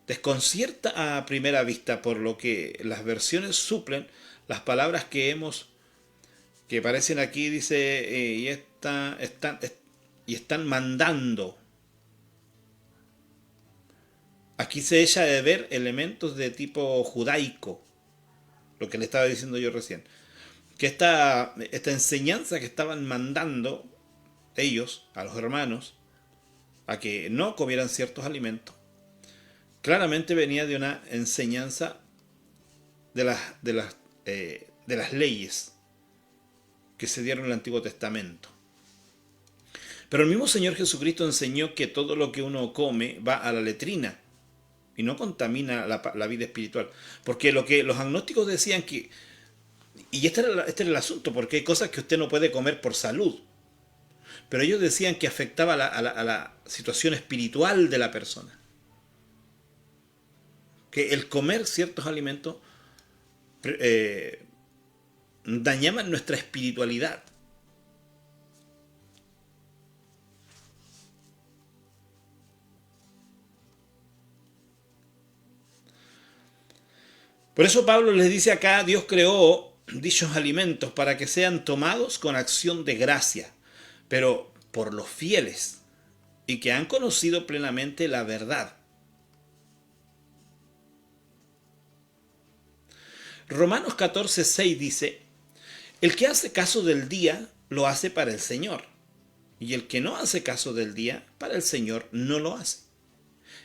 desconcierta a primera vista, por lo que las versiones suplen las palabras que aparecen aquí, dice, y están mandando. Aquí se echa de ver elementos de tipo judaico, lo que le estaba diciendo yo recién. Que esta enseñanza que estaban mandando ellos a los hermanos a que no comieran ciertos alimentos, claramente venía de una enseñanza de las leyes que se dieron en el Antiguo Testamento. Pero el mismo Señor Jesucristo enseñó que todo lo que uno come va a la letrina y no contamina la vida espiritual. Porque lo que los agnósticos decían que, y este era el asunto, porque hay cosas que usted no puede comer por salud, pero ellos decían que afectaba a la situación espiritual de la persona. Que el comer ciertos alimentos dañaban nuestra espiritualidad. Por eso Pablo les dice acá, Dios creó dichos alimentos para que sean tomados con acción de gracia, pero por los fieles y que han conocido plenamente la verdad. Romanos 14:6 dice, el que hace caso del día, lo hace para el Señor, y el que no hace caso del día, para el Señor no lo hace.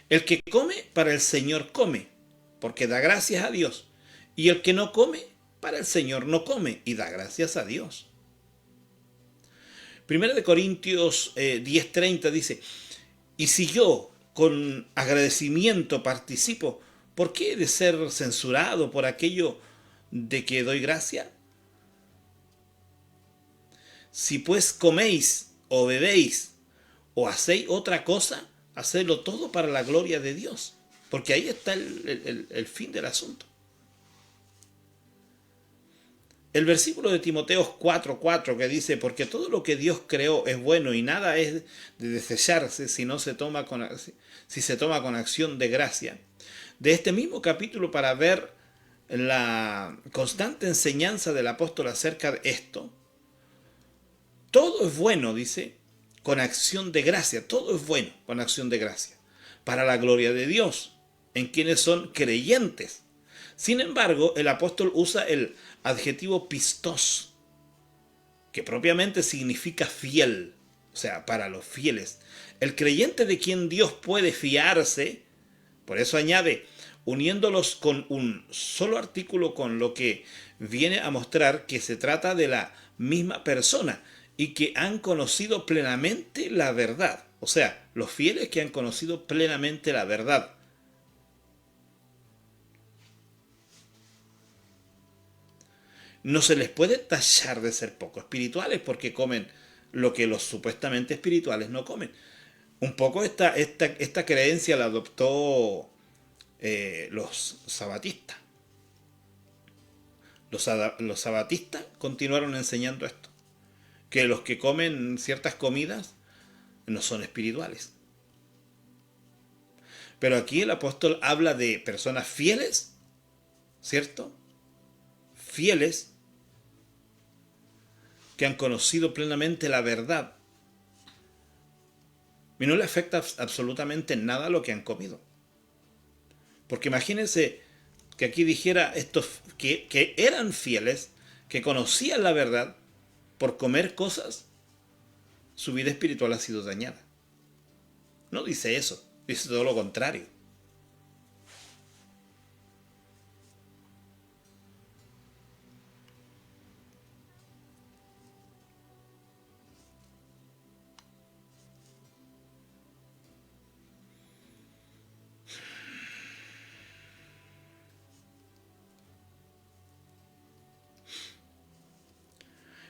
El que come, para el Señor come, porque da gracias a Dios, y el que no come, para el Señor no come, y da gracias a Dios. 1 Corintios 10:30 dice, y si yo con agradecimiento participo, ¿por qué he de ser censurado por aquello de que doy gracia? Si pues coméis o bebéis o hacéis otra cosa, hacedlo todo para la gloria de Dios, porque ahí está el fin del asunto. El versículo de Timoteos 4:4 que dice, porque todo lo que Dios creó es bueno y nada es de desecharse si se toma con acción de gracia. De este mismo capítulo, para ver la constante enseñanza del apóstol acerca de esto, todo es bueno, dice, con acción de gracia, todo es bueno con acción de gracia, para la gloria de Dios, en quienes son creyentes. Sin embargo, el apóstol usa el adjetivo pistos, que propiamente significa fiel, o sea, para los fieles. El creyente de quien Dios puede fiarse, por eso añade, uniéndolos con un solo artículo, con lo que viene a mostrar que se trata de la misma persona y que han conocido plenamente la verdad. O sea, los fieles que han conocido plenamente la verdad. No se les puede tachar de ser poco espirituales porque comen lo que los supuestamente espirituales no comen. Un poco esta creencia la adoptó los sabatistas. Los sabatistas continuaron enseñando esto, que los que comen ciertas comidas no son espirituales. Pero aquí el apóstol habla de personas fieles, ¿cierto? Fieles que han conocido plenamente la verdad y no le afecta absolutamente nada lo que han comido. Porque imagínense que aquí dijera estos que eran fieles, que conocían la verdad, por comer cosas, su vida espiritual ha sido dañada. No dice eso, dice todo lo contrario.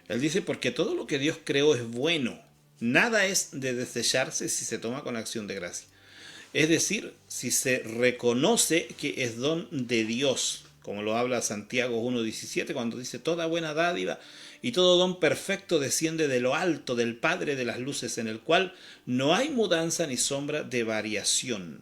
Él dice, porque todo lo que Dios creó es bueno. Nada es de desecharse si se toma con acción de gracia. Es decir, si se reconoce que es don de Dios. como lo habla Santiago 1:17, cuando dice: toda buena dádiva y todo don perfecto desciende de lo alto, del Padre de las luces, en el cual no hay mudanza ni sombra de variación.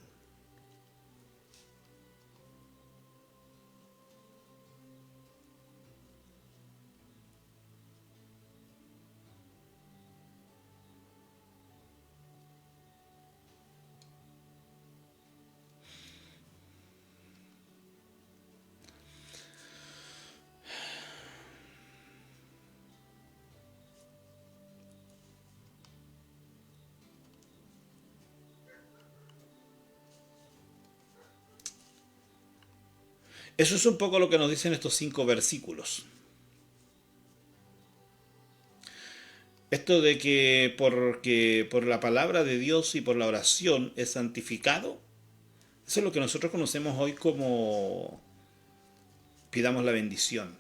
Eso es un poco lo que nos dicen estos 5 versículos. Esto de que porque por la palabra de Dios y por la oración es santificado, eso es lo que nosotros conocemos hoy como pidamos la bendición.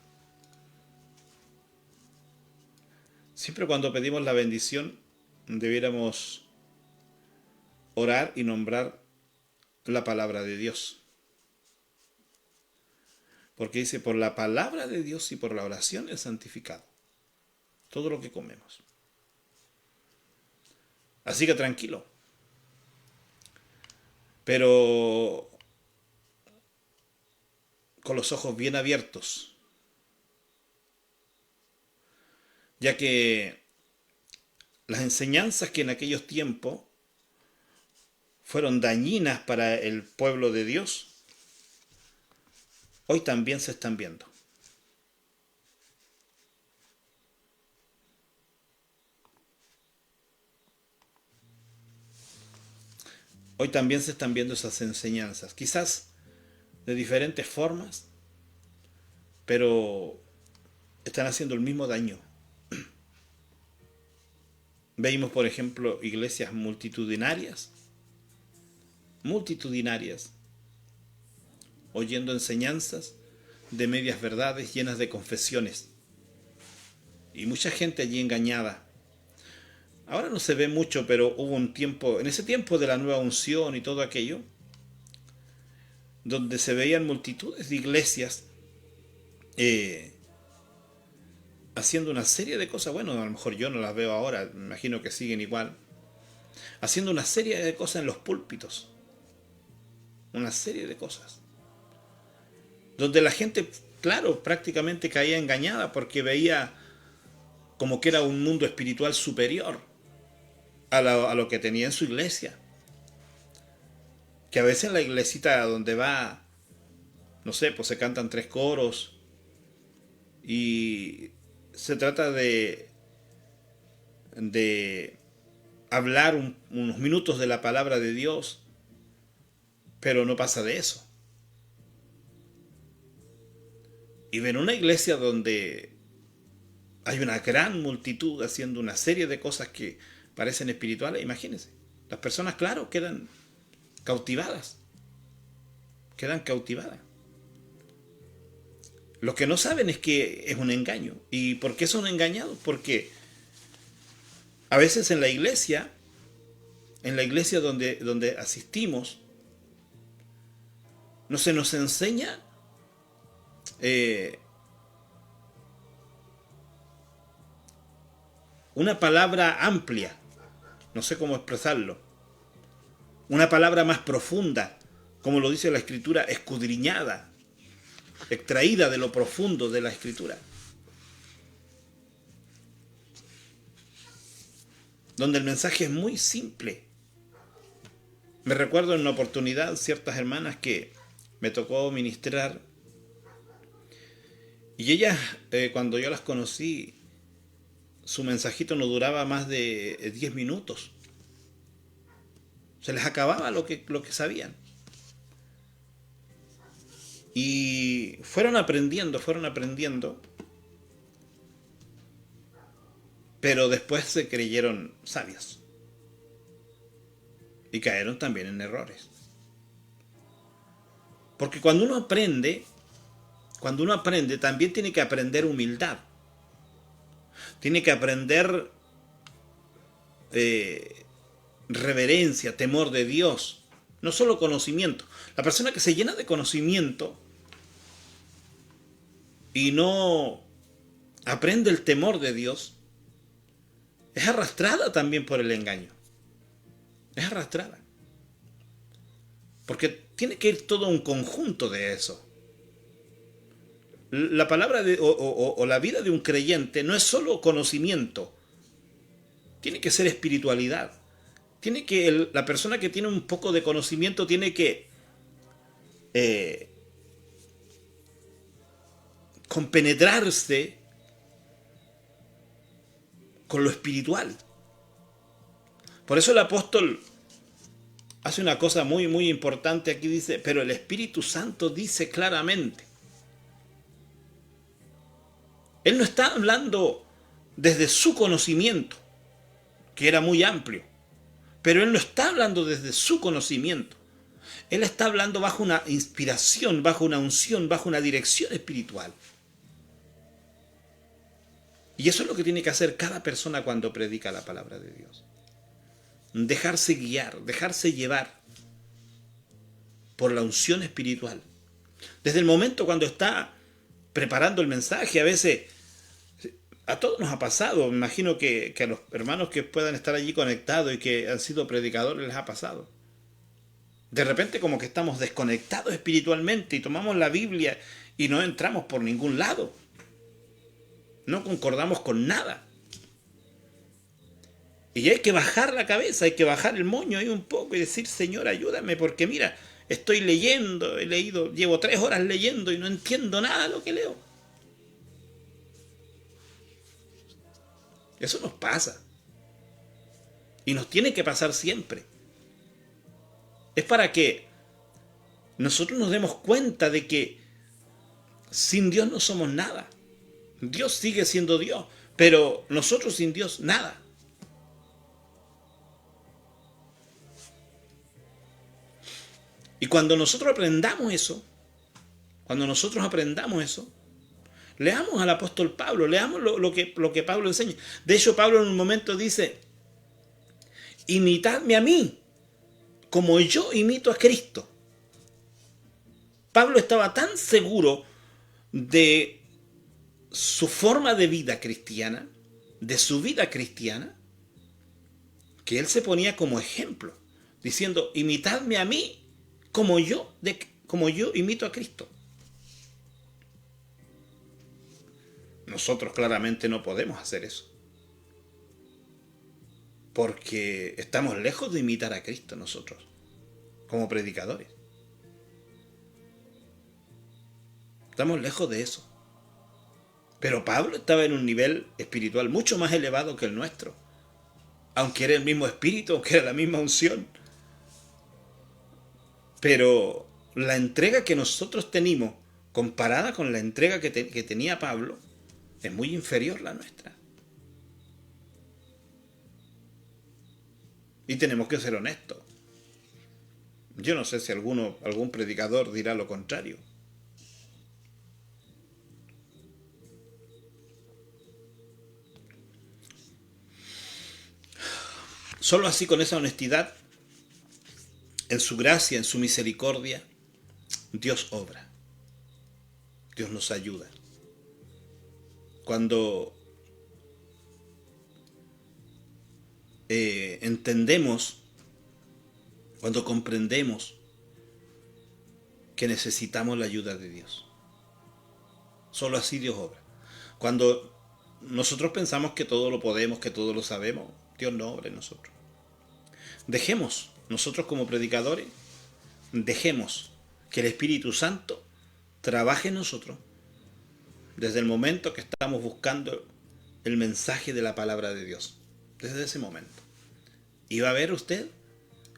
Siempre cuando pedimos la bendición debiéramos orar y nombrar la palabra de Dios. Porque dice: por la palabra de Dios y por la oración es santificado todo lo que comemos. Así que tranquilo. Pero con los ojos bien abiertos, ya que las enseñanzas que en aquellos tiempos fueron dañinas para el pueblo de Dios, hoy también se están viendo. Hoy también se están viendo esas enseñanzas, quizás de diferentes formas, pero están haciendo el mismo daño. Veis, por ejemplo, iglesias multitudinarias, oyendo enseñanzas de medias verdades llenas de confesiones. Y mucha gente allí engañada. Ahora no se ve mucho, pero hubo un tiempo, en ese tiempo de la nueva unción y todo aquello, donde se veían multitudes de iglesias haciendo una serie de cosas. Bueno, a lo mejor yo no las veo ahora, me imagino que siguen igual. Haciendo una serie de cosas en los púlpitos. Una serie de cosas. Donde la gente, claro, prácticamente caía engañada porque veía como que era un mundo espiritual superior a lo que tenía en su iglesia. Que a veces en la iglesita donde va, no sé, pues se cantan 3 coros y se trata de hablar unos minutos de la palabra de Dios, pero no pasa de eso. Y ven una iglesia donde hay una gran multitud haciendo una serie de cosas que parecen espirituales, imagínense. Las personas, claro, quedan cautivadas. Quedan cautivadas. Lo que no saben es que es un engaño. ¿Y por qué son engañados? Porque a veces en la iglesia donde asistimos, no se nos enseña una palabra amplia, no sé cómo expresarlo, una palabra más profunda, como lo dice la Escritura, escudriñada, extraída de lo profundo de la Escritura, donde el mensaje es muy simple. Me recuerdo en una oportunidad ciertas hermanas que me tocó ministrar, y ellas, cuando yo las conocí, su mensajito no duraba más de 10 minutos. Se les acababa lo que sabían. Y fueron aprendiendo, pero después se creyeron sabios. Y cayeron también en errores. Porque cuando uno aprende también tiene que aprender humildad. Tiene que aprender reverencia, temor de Dios. No solo conocimiento. La persona que se llena de conocimiento y no aprende el temor de Dios, es arrastrada también por el engaño. Es arrastrada. Porque tiene que ir todo un conjunto de eso. La palabra o la vida de un creyente no es solo conocimiento, tiene que ser espiritualidad. Tiene que la persona que tiene un poco de conocimiento tiene que compenetrarse con lo espiritual. Por eso el apóstol hace una cosa muy, muy importante aquí, dice, pero el Espíritu Santo dice claramente. Él no está hablando desde su conocimiento, que era muy amplio, pero él no está hablando desde su conocimiento. Él está hablando bajo una inspiración, bajo una unción, bajo una dirección espiritual. Y eso es lo que tiene que hacer cada persona cuando predica la palabra de Dios. Dejarse guiar, dejarse llevar por la unción espiritual. Desde el momento cuando está preparando el mensaje, a veces, a todos nos ha pasado, me imagino que a los hermanos que puedan estar allí conectados y que han sido predicadores les ha pasado. De repente como que estamos desconectados espiritualmente y tomamos la Biblia y no entramos por ningún lado. No concordamos con nada. Y hay que bajar la cabeza, hay que bajar el moño ahí un poco y decir, Señor, ayúdame, porque mira, estoy leyendo, he leído, llevo 3 horas leyendo y no entiendo nada de lo que leo. Eso nos pasa. Y nos tiene que pasar siempre. Es para que nosotros nos demos cuenta de que sin Dios no somos nada. Dios sigue siendo Dios, pero nosotros sin Dios nada. Y cuando nosotros aprendamos eso, leamos al apóstol Pablo, leamos lo que Pablo enseña. De hecho, Pablo en un momento dice, imitadme a mí, como yo imito a Cristo. Pablo estaba tan seguro de su forma de vida cristiana, de su vida cristiana, que él se ponía como ejemplo, diciendo, imitadme a mí, como yo imito a Cristo. Nosotros claramente no podemos hacer eso, porque estamos lejos de imitar a Cristo nosotros, como predicadores. Estamos lejos de eso. Pero Pablo estaba en un nivel espiritual mucho más elevado que el nuestro, aunque era el mismo espíritu, aunque era la misma unción. Pero la entrega que nosotros tenemos, comparada con la entrega que tenía Pablo, es muy inferior la nuestra. Y tenemos que ser honestos. Yo no sé si algún predicador dirá lo contrario. Solo así, con esa honestidad, en su gracia, en su misericordia, Dios obra. Dios nos ayuda. Cuando entendemos, cuando comprendemos que necesitamos la ayuda de Dios. Solo así Dios obra. Cuando nosotros pensamos que todo lo podemos, que todo lo sabemos, Dios no obra en nosotros. Dejemos, nosotros como predicadores, dejemos que el Espíritu Santo trabaje en nosotros desde el momento que estamos buscando el mensaje de la palabra de Dios. Desde ese momento. Y va a ver usted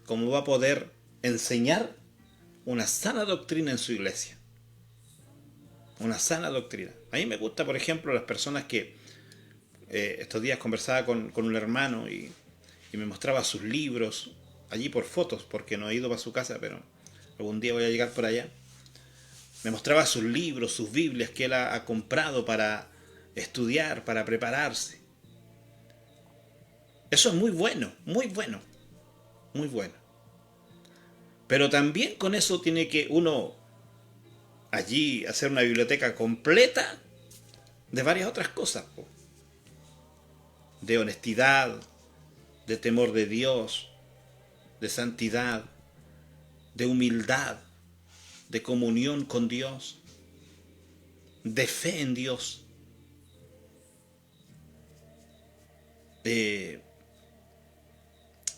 cómo va a poder enseñar una sana doctrina en su iglesia. Una sana doctrina. A mí me gusta, por ejemplo, las personas que estos días conversaba con un hermano y me mostraba sus libros, allí por fotos, porque no he ido para su casa, pero algún día voy a llegar por allá. Me mostraba sus libros, sus Biblias que él ha comprado para estudiar, para prepararse. Eso es muy bueno, muy bueno, muy bueno. Pero también con eso tiene que uno allí hacer una biblioteca completa de varias otras cosas, po. De honestidad, de temor de Dios, de santidad, de humildad, de comunión con Dios, de fe en Dios,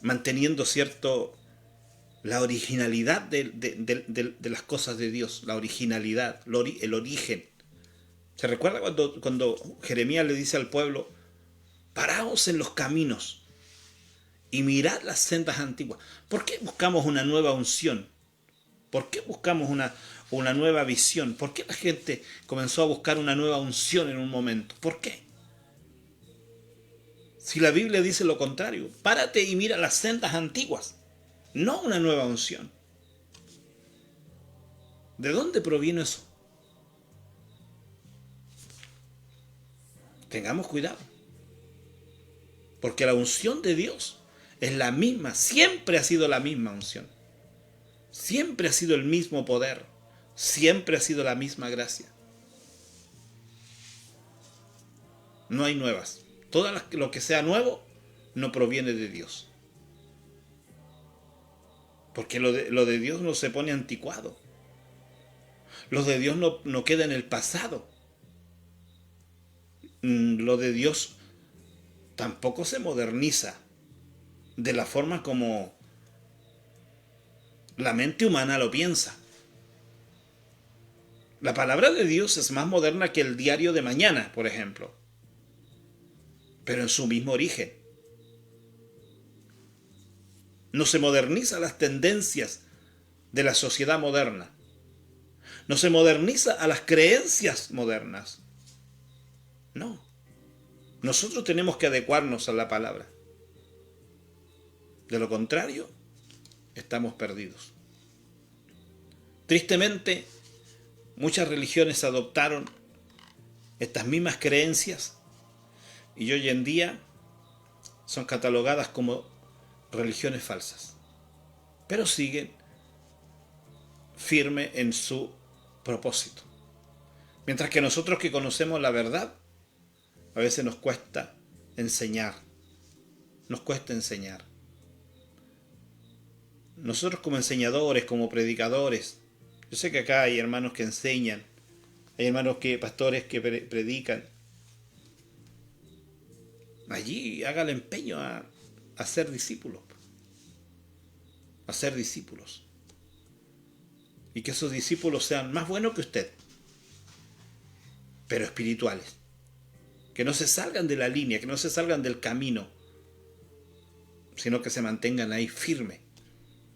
manteniendo cierto la originalidad de las cosas de Dios, la originalidad, el origen. ¿Se recuerda cuando Jeremías le dice al pueblo, paraos en los caminos y mirad las sendas antiguas? ¿Por qué buscamos una nueva unción? ¿Por qué buscamos una nueva visión? ¿Por qué la gente comenzó a buscar una nueva unción en un momento? ¿Por qué? Si la Biblia dice lo contrario, párate y mira las sendas antiguas, no una nueva unción. ¿De dónde proviene eso? Tengamos cuidado, porque la unción de Dios es la misma, siempre ha sido la misma unción, siempre ha sido el mismo poder, siempre ha sido la misma gracia. No hay nuevas. Todo lo que sea nuevo no proviene de Dios. Porque lo de Dios no se pone anticuado. Lo de Dios no queda en el pasado. Lo de Dios tampoco se moderniza de la forma como la mente humana lo piensa. La palabra de Dios es más moderna que el diario de mañana, por ejemplo, pero en su mismo origen. No se moderniza las tendencias de la sociedad moderna. No se moderniza a las creencias modernas. No. Nosotros tenemos que adecuarnos a la palabra. De lo contrario, estamos perdidos. Tristemente, muchas religiones adoptaron estas mismas creencias y hoy en día son catalogadas como religiones falsas, pero siguen firme en su propósito. Mientras que nosotros que conocemos la verdad, a veces nos cuesta enseñar. Nos cuesta enseñar. Nosotros como enseñadores, como predicadores, yo sé que acá hay hermanos que enseñan, hay hermanos pastores que predican. Allí haga el empeño a ser discípulos. A ser discípulos. Y que esos discípulos sean más buenos que usted, pero espirituales. Que no se salgan de la línea, que no se salgan del camino, sino que se mantengan ahí firmes,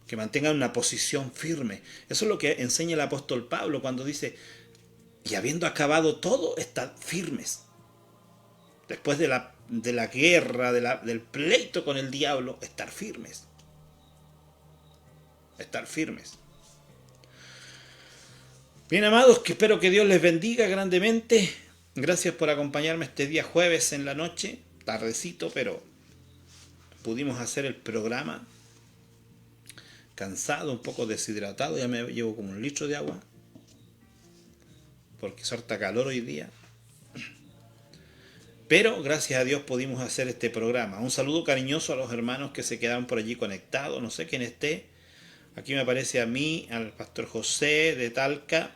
que mantengan una posición firme. Eso es lo que enseña el apóstol Pablo cuando dice, y habiendo acabado todo, estad firmes. Después de la guerra, del pleito con el diablo, estar firmes. Estar firmes. Bien, amados, que espero que Dios les bendiga grandemente. Gracias por acompañarme este día jueves en la noche, tardecito, pero pudimos hacer el programa. Cansado, un poco deshidratado, ya me llevo como 1 litro de agua, porque es harta calor hoy día. Pero gracias a Dios pudimos hacer este programa. Un saludo cariñoso a los hermanos que se quedaron por allí conectados, no sé quién esté. Aquí me aparece a mí, al pastor José de Talca,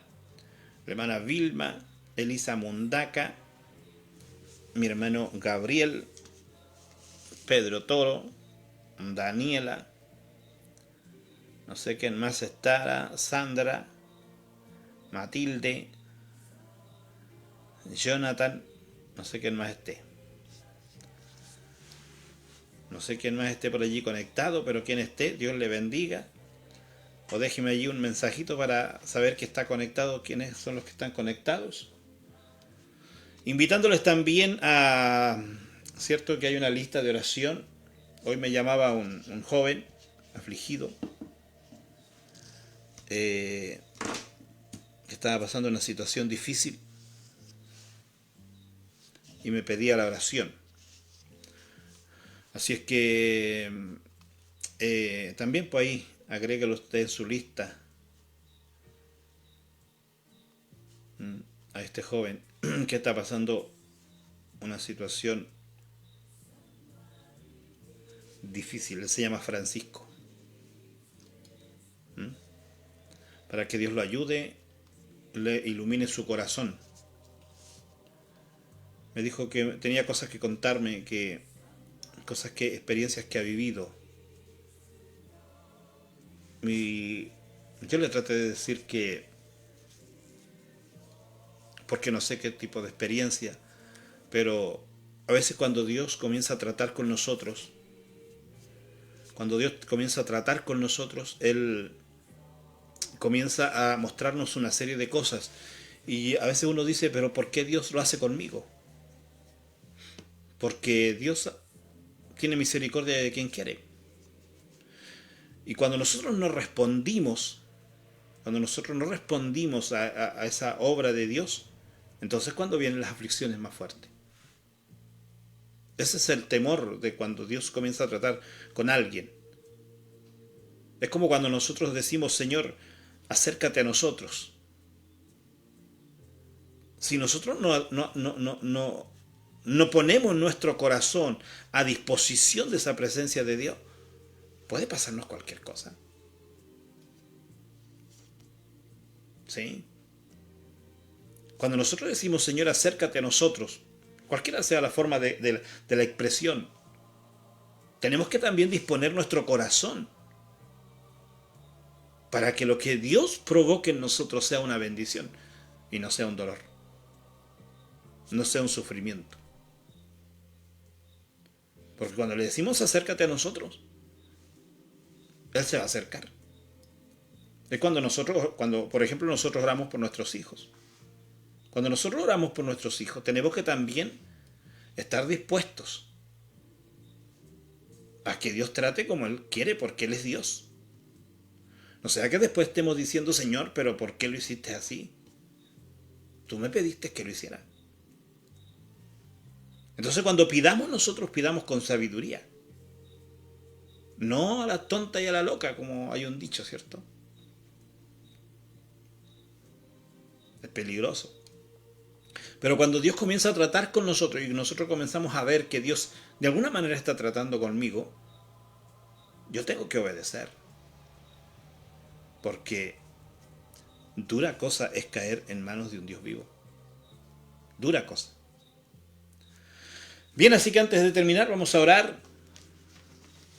la hermana Vilma, Elisa Mundaca, mi hermano Gabriel, Pedro Toro, Daniela, no sé quién más estará, Sandra, Matilde, Jonathan, no sé quién más esté. No sé quién más esté por allí conectado, pero quien esté, Dios le bendiga. O déjeme allí un mensajito para saber que está conectado, quiénes son los que están conectados. Invitándoles también a, cierto que hay una lista de oración. Hoy me llamaba un joven afligido que estaba pasando una situación difícil y me pedía la oración. Así es que también pues ahí agréguelo usted en su lista a este joven que está pasando una situación difícil. Él se llama Francisco. ¿Mm? Para que Dios lo ayude, le ilumine su corazón. Me dijo que tenía cosas que contarme, experiencias que ha vivido. Y yo le traté de decir que, porque no sé qué tipo de experiencia, pero a veces cuando Dios comienza a tratar con nosotros, Él comienza a mostrarnos una serie de cosas. Y a veces uno dice, pero ¿por qué Dios lo hace conmigo? Porque Dios tiene misericordia de quien quiere. Y cuando nosotros no respondimos, a esa obra de Dios, entonces cuando vienen las aflicciones más fuertes. Ese es el temor de cuando Dios comienza a tratar con alguien. Es como cuando nosotros decimos, Señor, acércate a nosotros. Si nosotros no ponemos nuestro corazón a disposición de esa presencia de Dios, puede pasarnos cualquier cosa. ¿Sí? Cuando nosotros decimos, Señor, acércate a nosotros, cualquiera sea la forma de la expresión, tenemos que también disponer nuestro corazón para que lo que Dios provoque en nosotros sea una bendición y no sea un dolor, no sea un sufrimiento. Porque cuando le decimos acércate a nosotros, Él se va a acercar. Es cuando por ejemplo nosotros oramos por nuestros hijos. Cuando nosotros oramos por nuestros hijos, tenemos que también estar dispuestos a que Dios trate como Él quiere, porque Él es Dios. No sea que después estemos diciendo, Señor, pero ¿por qué lo hiciste así? Tú me pediste que lo hiciera. Entonces cuando pidamos, nosotros pidamos con sabiduría. No a la tonta y a la loca, como hay un dicho, ¿cierto? Es peligroso. Pero cuando Dios comienza a tratar con nosotros y nosotros comenzamos a ver que Dios de alguna manera está tratando conmigo, yo tengo que obedecer. Porque dura cosa es caer en manos de un Dios vivo. Dura cosa. Bien, así que antes de terminar vamos a orar.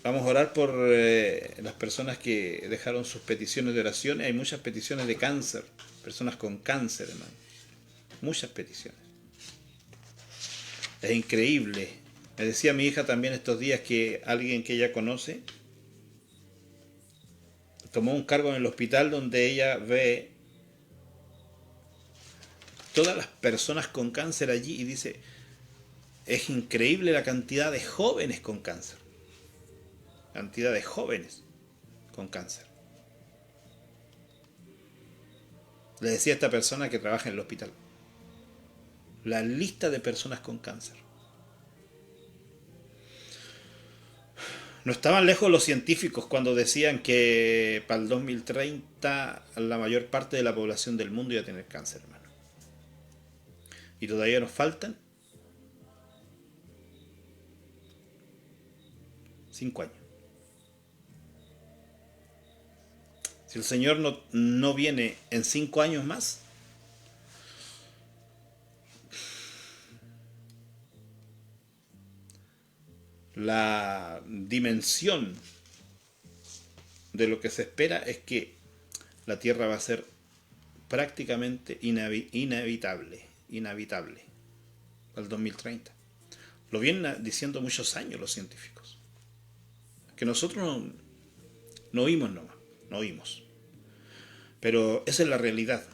Vamos a orar por las personas que dejaron sus peticiones de oración. Hay muchas peticiones de cáncer. Personas con cáncer, hermano. Muchas peticiones. Es increíble. Me decía mi hija también estos días que alguien que ella conoce tomó un cargo en el hospital donde ella ve todas las personas con cáncer allí y dice, es increíble la cantidad de jóvenes con cáncer. Cantidad de jóvenes con cáncer. Le decía a esta persona que trabaja en el hospital. La lista de personas con cáncer. No estaban lejos los científicos cuando decían que para el 2030 la mayor parte de la población del mundo iba a tener cáncer, hermano. Y todavía nos faltan 5 años. Si el Señor no viene en 5 años más, la dimensión de lo que se espera es que la Tierra va a ser prácticamente inhabitable al 2030. Lo vienen diciendo muchos años los científicos. Que nosotros no oímos nomás, no oímos. Pero esa es la realidad.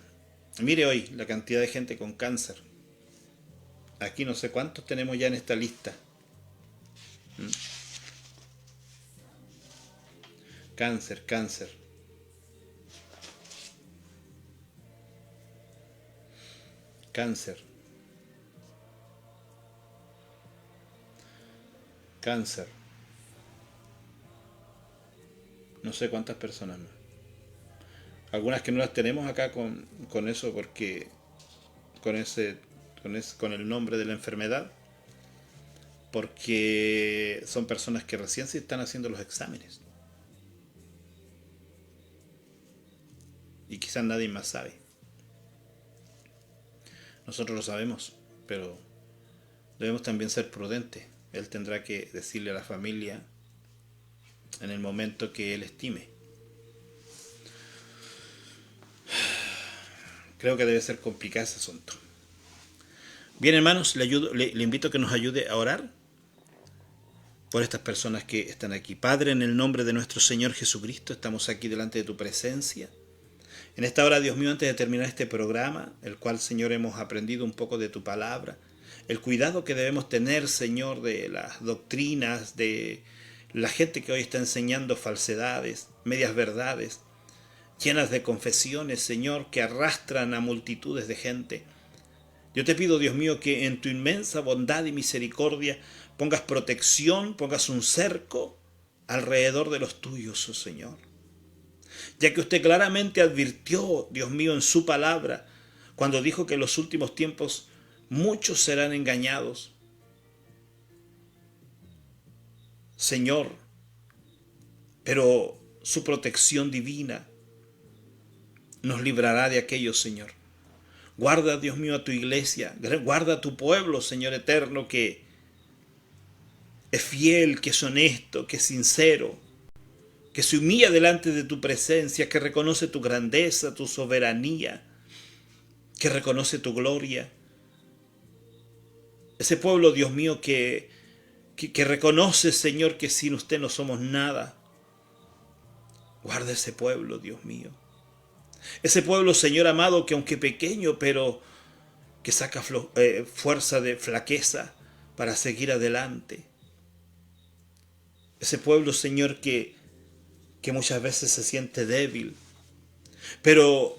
Mire hoy la cantidad de gente con cáncer. Aquí no sé cuántos tenemos ya en esta lista. Cáncer, cáncer. Cáncer. Cáncer. No sé cuántas personas más. Algunas que no las tenemos acá con eso porque con el nombre de la enfermedad, porque son personas que recién se están haciendo los exámenes. Y quizás nadie más sabe. Nosotros lo sabemos, pero debemos también ser prudentes. Él tendrá que decirle a la familia en el momento que él estime. Creo que debe ser complicado ese asunto. Bien, hermanos, le invito a que nos ayude a orar por estas personas que están aquí. Padre, en el nombre de nuestro Señor Jesucristo, estamos aquí delante de tu presencia. En esta hora, Dios mío, antes de terminar este programa, el cual, Señor, hemos aprendido un poco de tu palabra, el cuidado que debemos tener, Señor, de las doctrinas, de la gente que hoy está enseñando falsedades, medias verdades, llenas de confesiones, Señor, que arrastran a multitudes de gente. Yo te pido, Dios mío, que en tu inmensa bondad y misericordia pongas protección, pongas un cerco alrededor de los tuyos, oh Señor. Ya que usted claramente advirtió, Dios mío, en su palabra, cuando dijo que en los últimos tiempos muchos serán engañados. Señor, pero su protección divina nos librará de aquello, Señor. Guarda, Dios mío, a tu iglesia, guarda a tu pueblo, Señor eterno, que es fiel, que es honesto, que es sincero, que se humilla delante de tu presencia, que reconoce tu grandeza, tu soberanía, que reconoce tu gloria. Ese pueblo, Dios mío, que reconoce, Señor, que sin usted no somos nada. Guarda ese pueblo, Dios mío. Ese pueblo, Señor amado, que aunque pequeño, pero que saca fuerza de flaqueza para seguir adelante. Ese pueblo, Señor, que muchas veces se siente débil, pero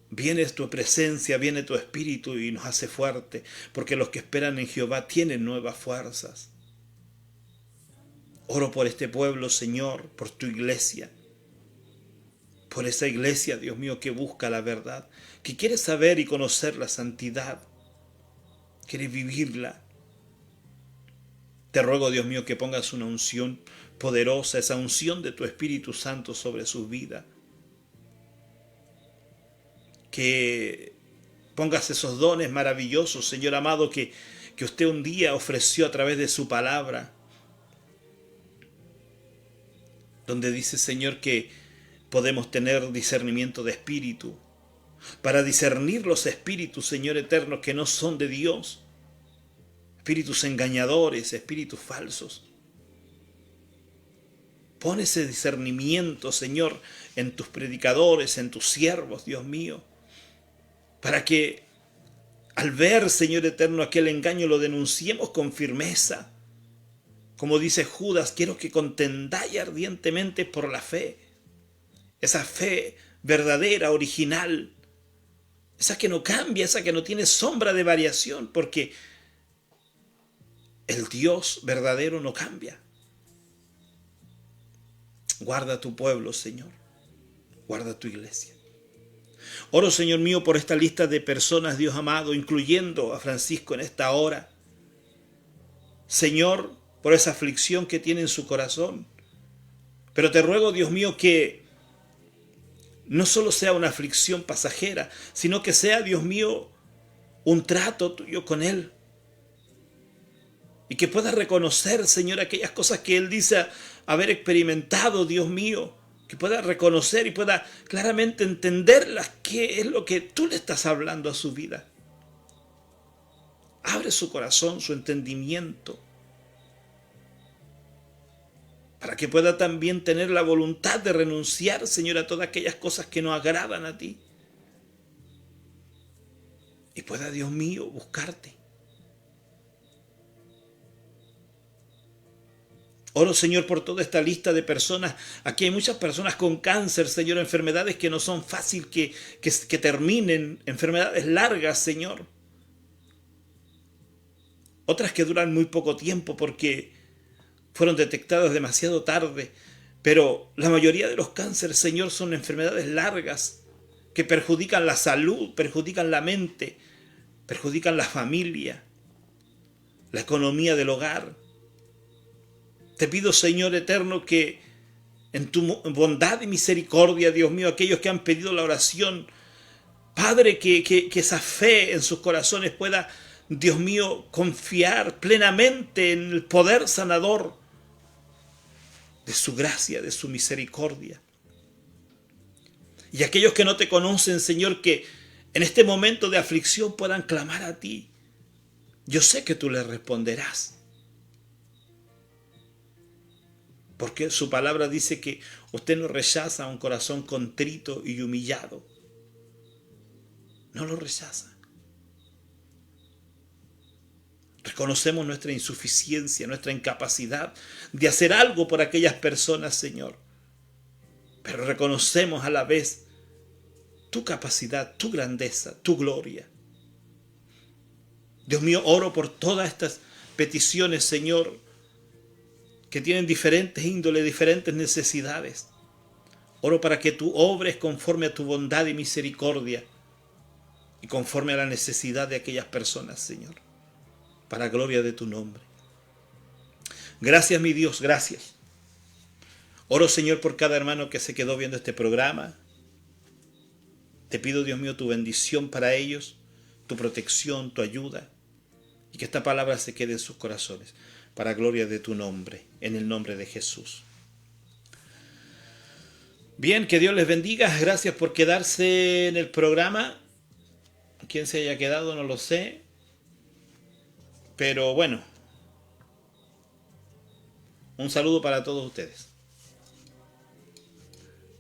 viene tu presencia, viene tu espíritu y nos hace fuerte, porque los que esperan en Jehová tienen nuevas fuerzas. Oro por este pueblo, Señor, por tu iglesia, por esa iglesia, Dios mío, que busca la verdad, que quiere saber y conocer la santidad, quiere vivirla. Te ruego, Dios mío, que pongas una unción poderosa, esa unción de tu Espíritu Santo sobre sus vidas. Que pongas esos dones maravillosos, Señor amado, que usted un día ofreció a través de su palabra, donde dice, Señor, que podemos tener discernimiento de espíritu, para discernir los espíritus, Señor eterno, que no son de Dios, espíritus engañadores, espíritus falsos. Pon ese discernimiento, Señor, en tus predicadores, en tus siervos, Dios mío, para que al ver, Señor eterno, aquel engaño lo denunciemos con firmeza. Como dice Judas, quiero que contendáis ardientemente por la fe. Esa fe verdadera, original, esa que no cambia, esa que no tiene sombra de variación, porque el Dios verdadero no cambia. Guarda tu pueblo, Señor. Guarda tu iglesia. Oro, Señor mío, por esta lista de personas, Dios amado, incluyendo a Francisco en esta hora. Señor, por esa aflicción que tiene en su corazón. Pero te ruego, Dios mío, que no solo sea una aflicción pasajera, sino que sea, Dios mío, un trato tuyo con él. Y que pueda reconocer, Señor, aquellas cosas que él dice haber experimentado, Dios mío. Que pueda reconocer y pueda claramente entenderlas, qué es lo que tú le estás hablando a su vida. Abre su corazón, su entendimiento, para que pueda también tener la voluntad de renunciar, Señor, a todas aquellas cosas que no agradan a ti. Y pueda, Dios mío, buscarte. Oro, Señor, por toda esta lista de personas. Aquí hay muchas personas con cáncer, Señor, enfermedades que no son fáciles que terminen, enfermedades largas, Señor. Otras que duran muy poco tiempo porque fueron detectadas demasiado tarde. Pero la mayoría de los cánceres, Señor, son enfermedades largas que perjudican la salud, perjudican la mente, perjudican la familia. la economía del hogar. Te pido, Señor eterno, que en tu bondad y misericordia, Dios mío, aquellos que han pedido la oración, Padre, que esa fe en sus corazones pueda, Dios mío, confiar plenamente en el poder sanador de su gracia, de su misericordia. Y aquellos que no te conocen, Señor, que en este momento de aflicción puedan clamar a ti. Yo sé que tú les responderás. Porque su palabra dice que usted no rechaza un corazón contrito y humillado. No lo rechaza. Reconocemos nuestra insuficiencia, nuestra incapacidad de hacer algo por aquellas personas, Señor. Pero reconocemos a la vez tu capacidad, tu grandeza, tu gloria. Dios mío, oro por todas estas peticiones, Señor, que tienen diferentes índoles, diferentes necesidades. Oro para que tú obres conforme a tu bondad y misericordia y conforme a la necesidad de aquellas personas, Señor, para gloria de tu nombre. Gracias, mi Dios, gracias. Oro, Señor, por cada hermano que se quedó viendo este programa. Te pido, Dios mío, tu bendición para ellos, tu protección, tu ayuda, y que esta palabra se quede en sus corazones, para gloria de tu nombre, en el nombre de Jesús. Bien, que Dios les bendiga. Gracias por quedarse en el programa. Quién se haya quedado no lo sé. Pero bueno, un saludo para todos ustedes.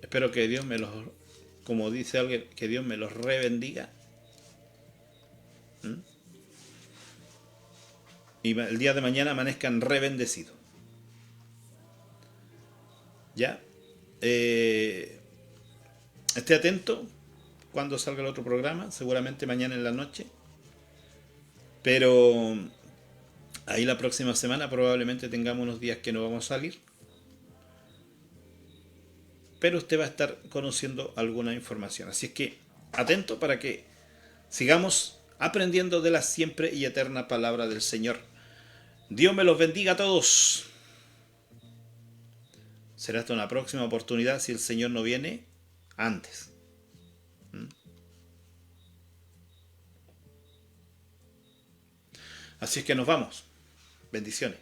Espero que Dios me los, como dice alguien, que Dios me los rebendiga. Y el día de mañana amanezcan rebendecidos. ¿Ya? Esté atento cuando salga el otro programa, seguramente mañana en la noche. Pero ahí la próxima semana probablemente tengamos unos días que no vamos a salir. Pero usted va a estar conociendo alguna información. Así es que atento para que sigamos aprendiendo de la siempre y eterna palabra del Señor. Dios me los bendiga a todos. Será hasta una próxima oportunidad si el Señor no viene antes. Así es que nos vamos. Bendiciones.